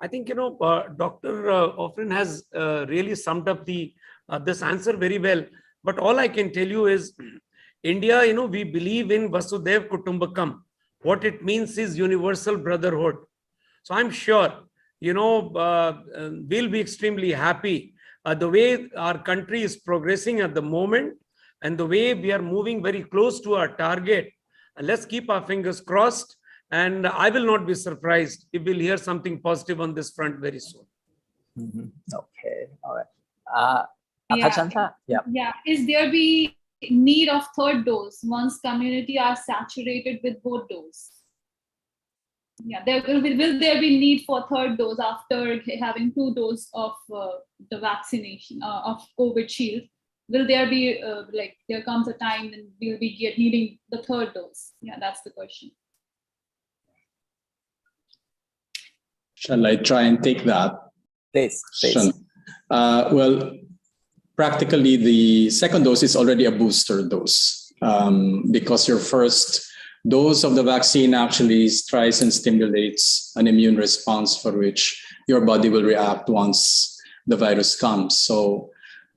I think Dr. Offrin has really summed up this answer very well. But all I can tell you is, India, we believe in Vasudev Kutumbakam. What it means is universal brotherhood. So I'm sure, we'll be extremely happy the way our country is progressing at the moment and the way we are moving very close to our target. Let's keep our fingers crossed. And I will not be surprised if we'll hear something positive on this front very soon. Okay, all right. Yeah. Akashanta? Yeah. Yeah. Is there be need of third dose once community are saturated with both doses? Yeah, will there be need for third dose after having 2 doses of the vaccination of COVID shield? Will there be there comes a time when we'll be needing the third dose? Yeah, that's the question. Shall I try and take that? Please. Well, practically the second dose is already a booster dose because your first dose of the vaccine actually tries and stimulates an immune response for which your body will react once the virus comes. So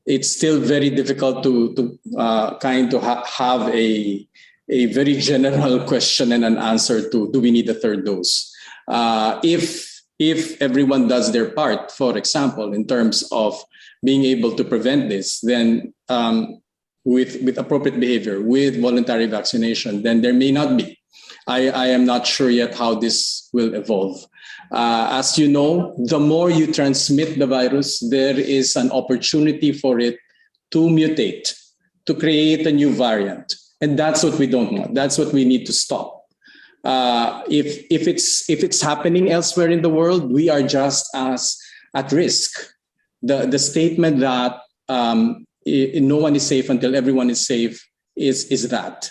it's still very difficult to have a very general question and an answer to, do we need a third dose? If everyone does their part, for example, in terms of being able to prevent this, then with appropriate behavior, with voluntary vaccination, then there may not be. I am not sure yet how this will evolve. As you know, the more you transmit the virus, there is an opportunity for it to mutate, to create a new variant. And that's what we don't want. That's what we need to stop. If it's happening elsewhere in the world, we are just as at risk. The statement that no one is safe until everyone is safe is that.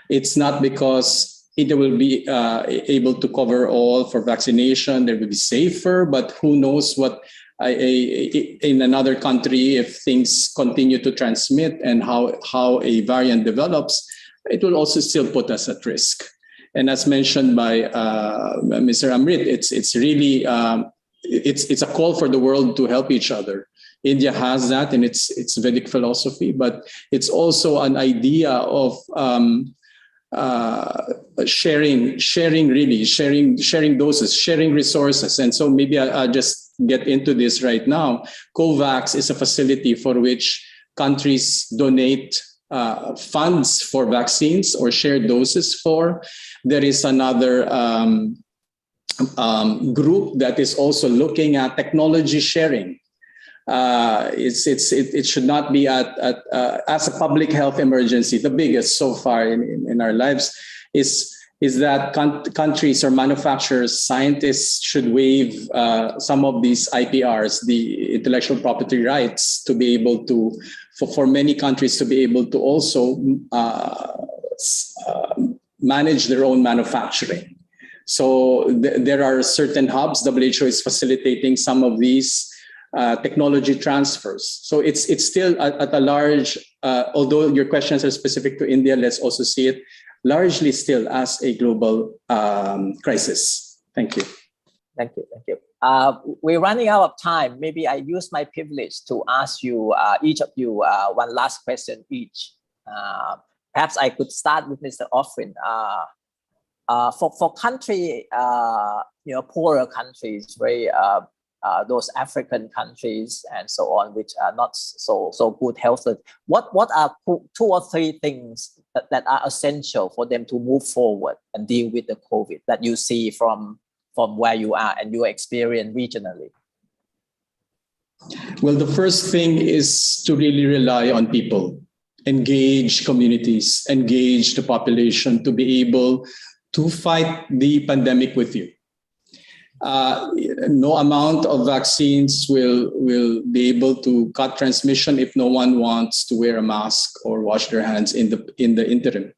It's not because India will be able to cover all for vaccination. They will be safer, but who knows what in another country, if things continue to transmit and how a variant develops, it will also still put us at risk. And as mentioned by Mr. Amrit, it's really it's a call for the world to help each other. India has that in its Vedic philosophy, but it's also an idea of sharing doses, sharing resources. And so maybe I'll just get into this right now. COVAX is a facility for which countries donate funds for vaccines or share doses for. There is another group that is also looking at technology sharing. It should not be as a public health emergency. The biggest so far in our lives is that countries or manufacturers, scientists should waive some of these IPRs, the intellectual property rights, to be able to, for many countries to be able to also manage their own manufacturing. So there are certain hubs. WHO is facilitating some of these technology transfers. So it's still at a large, although your questions are specific to India, let's also see it largely still as a global crisis. Thank you. Thank you. We're running out of time. Maybe I use my privilege to ask you, each of you, one last question each. Perhaps I could start with Mr. Offrin. For country, poorer countries, very those African countries and so on, which are not so good health. What are 2 or 3 things that are essential for them to move forward and deal with the COVID that you see from where you are and your experience regionally? Well, the first thing is to really rely on people, engage communities, engage the population to be able to fight the pandemic with you. No amount of vaccines will be able to cut transmission if no one wants to wear a mask or wash their hands in the interim.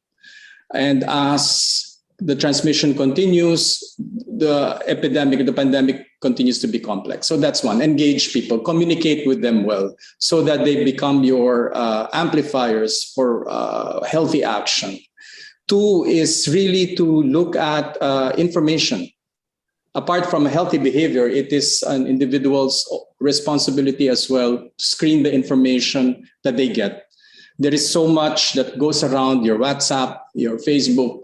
And as the transmission continues, the pandemic continues to be complex. So that's one. Engage people, communicate with them well, so that they become your amplifiers for healthy action. 2 is really to look at information. Apart from a healthy behavior, it is an individual's responsibility as well to screen the information that they get. there is so much that goes around your WhatsApp, your Facebook,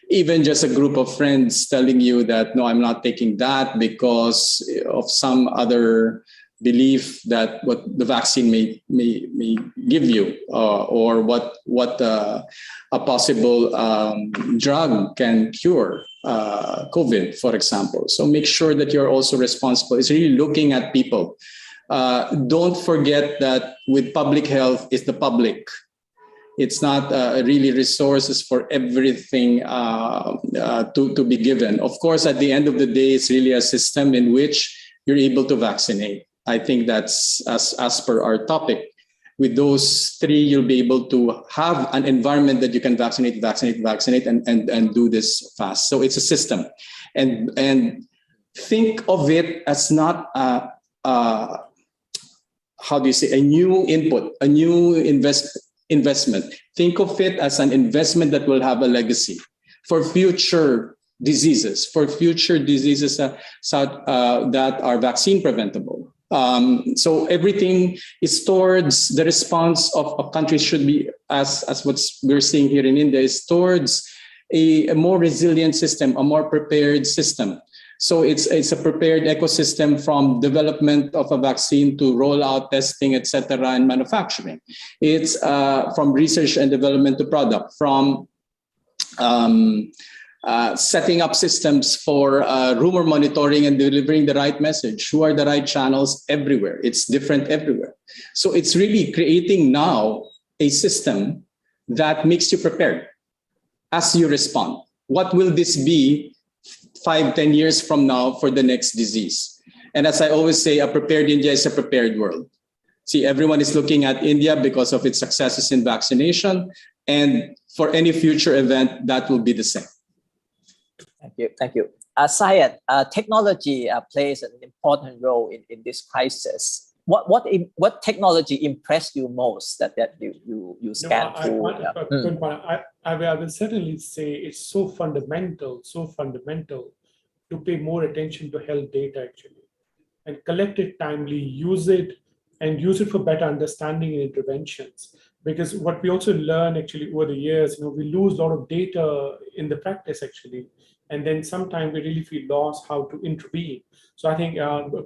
even just a group of friends telling you that, no, I'm not taking that because of some other belief that what the vaccine may give you, or what a possible drug can cure COVID, for example. So make sure that you're also responsible. It's really looking at people. Don't forget that with public health is the public. It's not really resources for everything to be given. Of course, at the end of the day, it's really a system in which you're able to vaccinate. I think that's as per our topic. With those three, you'll be able to have an environment that you can vaccinate, and do this fast. So it's a system, and think of it as not how do you say, a new input, a new investment. Think of it as an investment that will have a legacy for future diseases, that are vaccine preventable. So everything is towards the response of countries should be, as what we're seeing here in India, is towards a more resilient system, a more prepared system. So it's a prepared ecosystem from development of a vaccine to rollout, testing, etc., and manufacturing. It's from research and development to product, from setting up systems for rumor monitoring and delivering the right message. Who are the right channels everywhere? It's different everywhere. So it's really creating now a system that makes you prepared as you respond. What will this be 5-10 years from now for the next disease? And as I always say, a prepared India is a prepared world. See, everyone is looking at India because of its successes in vaccination. And for any future event, that will be the same. Thank you. Syed, technology plays an important role in this crisis. What technology impressed you most that you scanned through? I will certainly say it's so fundamental to pay more attention to health data actually, and collect it timely, use it for better understanding and interventions. Because what we also learn actually over the years, we lose a lot of data in the practice actually, and then sometimes we really feel lost how to intervene. So I think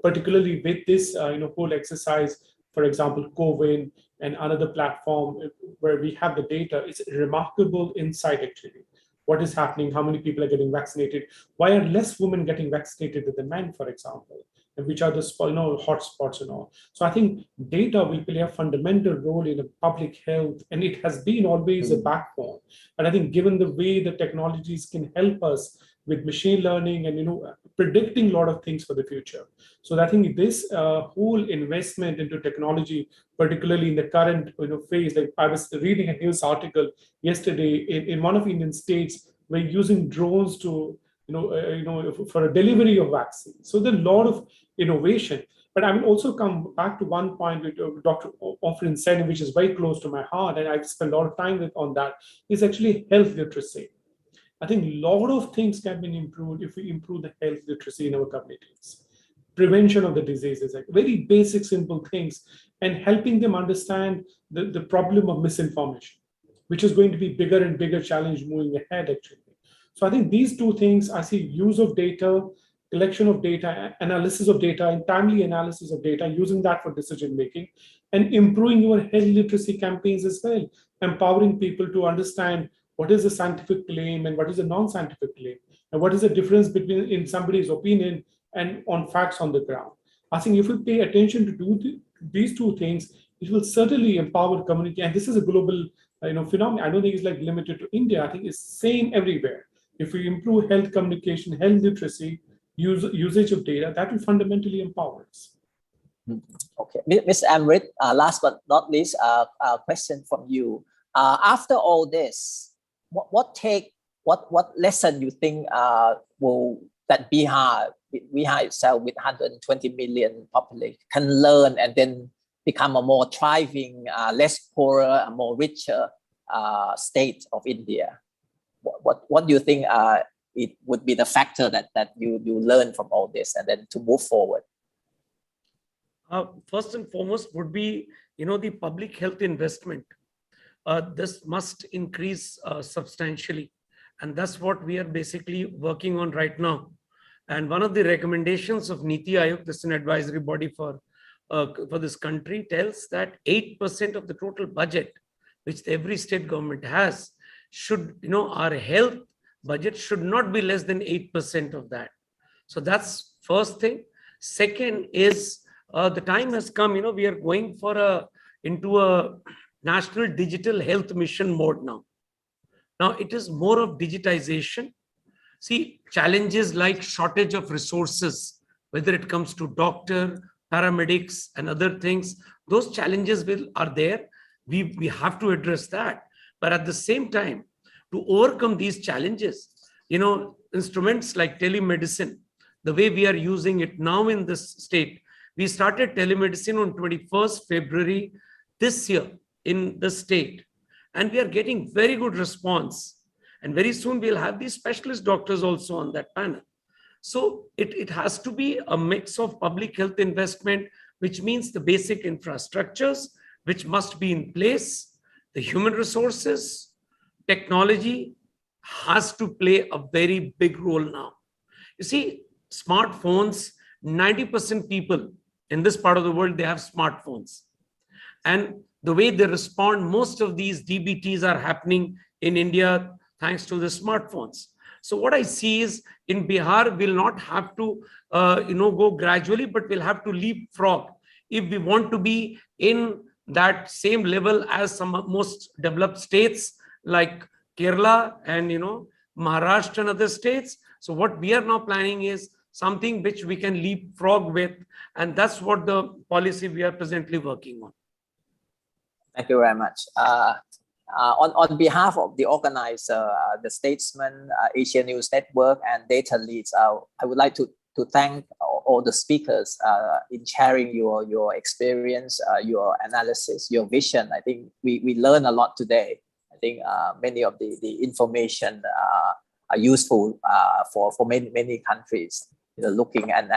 particularly with this whole exercise, for example, COVID and another platform where we have the data, it's a remarkable insight actually. What is happening? How many people are getting vaccinated? Why are less women getting vaccinated than men, for example? And which are the hotspots and all. So I think data will play a fundamental role in public health, and it has been always a backbone. But I think given the way the technologies can help us with machine learning and predicting a lot of things for the future. So I think this whole investment into technology, particularly in the current phase, like I was reading a news article yesterday in one of Indian states, we're using drones to for a delivery of vaccines. So there's a lot of innovation. But I will also come back to one point which Dr. Offrin said, which is very close to my heart, and I've spent a lot of time on that, is actually health literacy. I think a lot of things can be improved if we improve the health literacy in our communities. Prevention of the diseases, like very basic, simple things, and helping them understand the problem of misinformation, which is going to be bigger and bigger challenge moving ahead, actually. So I think these two things, I see use of data, collection of data, analysis of data, and timely analysis of data, using that for decision making, and improving your health literacy campaigns as well, empowering people to understand what is a scientific claim and what is a non-scientific claim, and what is the difference between in somebody's opinion and on facts on the ground. I think if we pay attention to these two things, it will certainly empower community. And this is a global phenomenon. I don't think it's like limited to India. I think it's same everywhere. If we improve health communication, health literacy, usage of data, that will fundamentally empower us. Okay, Ms. Amrit, last but not least, a question from you. After all this, what lesson you think that Bihar itself with 120 million population can learn and then become a more thriving, less poorer, a more richer state of India? What do you think it would be the factor that you learn from all this and then to move forward? First and foremost would be, the public health investment. this must increase substantially. And that's what we are basically working on right now. And one of the recommendations of Niti Aayog, this is an advisory body for this country, tells that 8% of the total budget, which every state government has, should, our health budget should not be less than 8% of that. So that's first thing. Second is the time has come, we are going for into a national digital health mission mode now. Now it is more of digitization. See, challenges like shortage of resources, whether it comes to doctor, paramedics, and other things, those challenges are there. We have to address that. But at the same time, to overcome these challenges, instruments like telemedicine, the way we are using it now in this state, we started telemedicine on 21st February this year in the state. And we are getting very good response. And very soon we'll have these specialist doctors also on that panel. So it has to be a mix of public health investment, which means the basic infrastructures, which must be in place, the human resources, technology has to play a very big role now. You see, smartphones, 90% people in this part of the world, they have smartphones. And the way they respond, most of these DBTs are happening in India thanks to the smartphones. So what I see is in Bihar, we'll not have to, go gradually, but we'll have to leapfrog if we want to be in that same level as some most developed states like Kerala and, Maharashtra and other states. So what we are now planning is something which we can leapfrog with. And that's what the policy we are presently working on. Thank you very much. On behalf of the organizer, the Statesman, Asia News Network, and Data Leads, I would like to thank all the speakers in sharing your experience, your analysis, your vision. I think we learned a lot today. I think many of the information are useful for many countries looking, and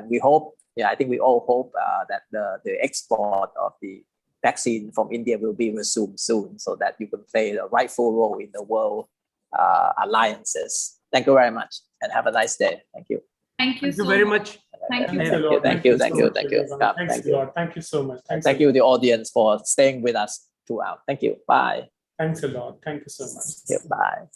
we hope, I think we all hope that the export of the vaccine from India will be resumed soon, so that you can play the rightful role in the world alliances. Thank you very much, and have a nice day. Thank you. Thank you Thank you very much. Thank you. Thank you. Thanks a lot. Thank you so much. Thank you, the audience, for staying with us throughout. Thank you. Bye. Thanks a lot. Thank you so much. Yeah, bye.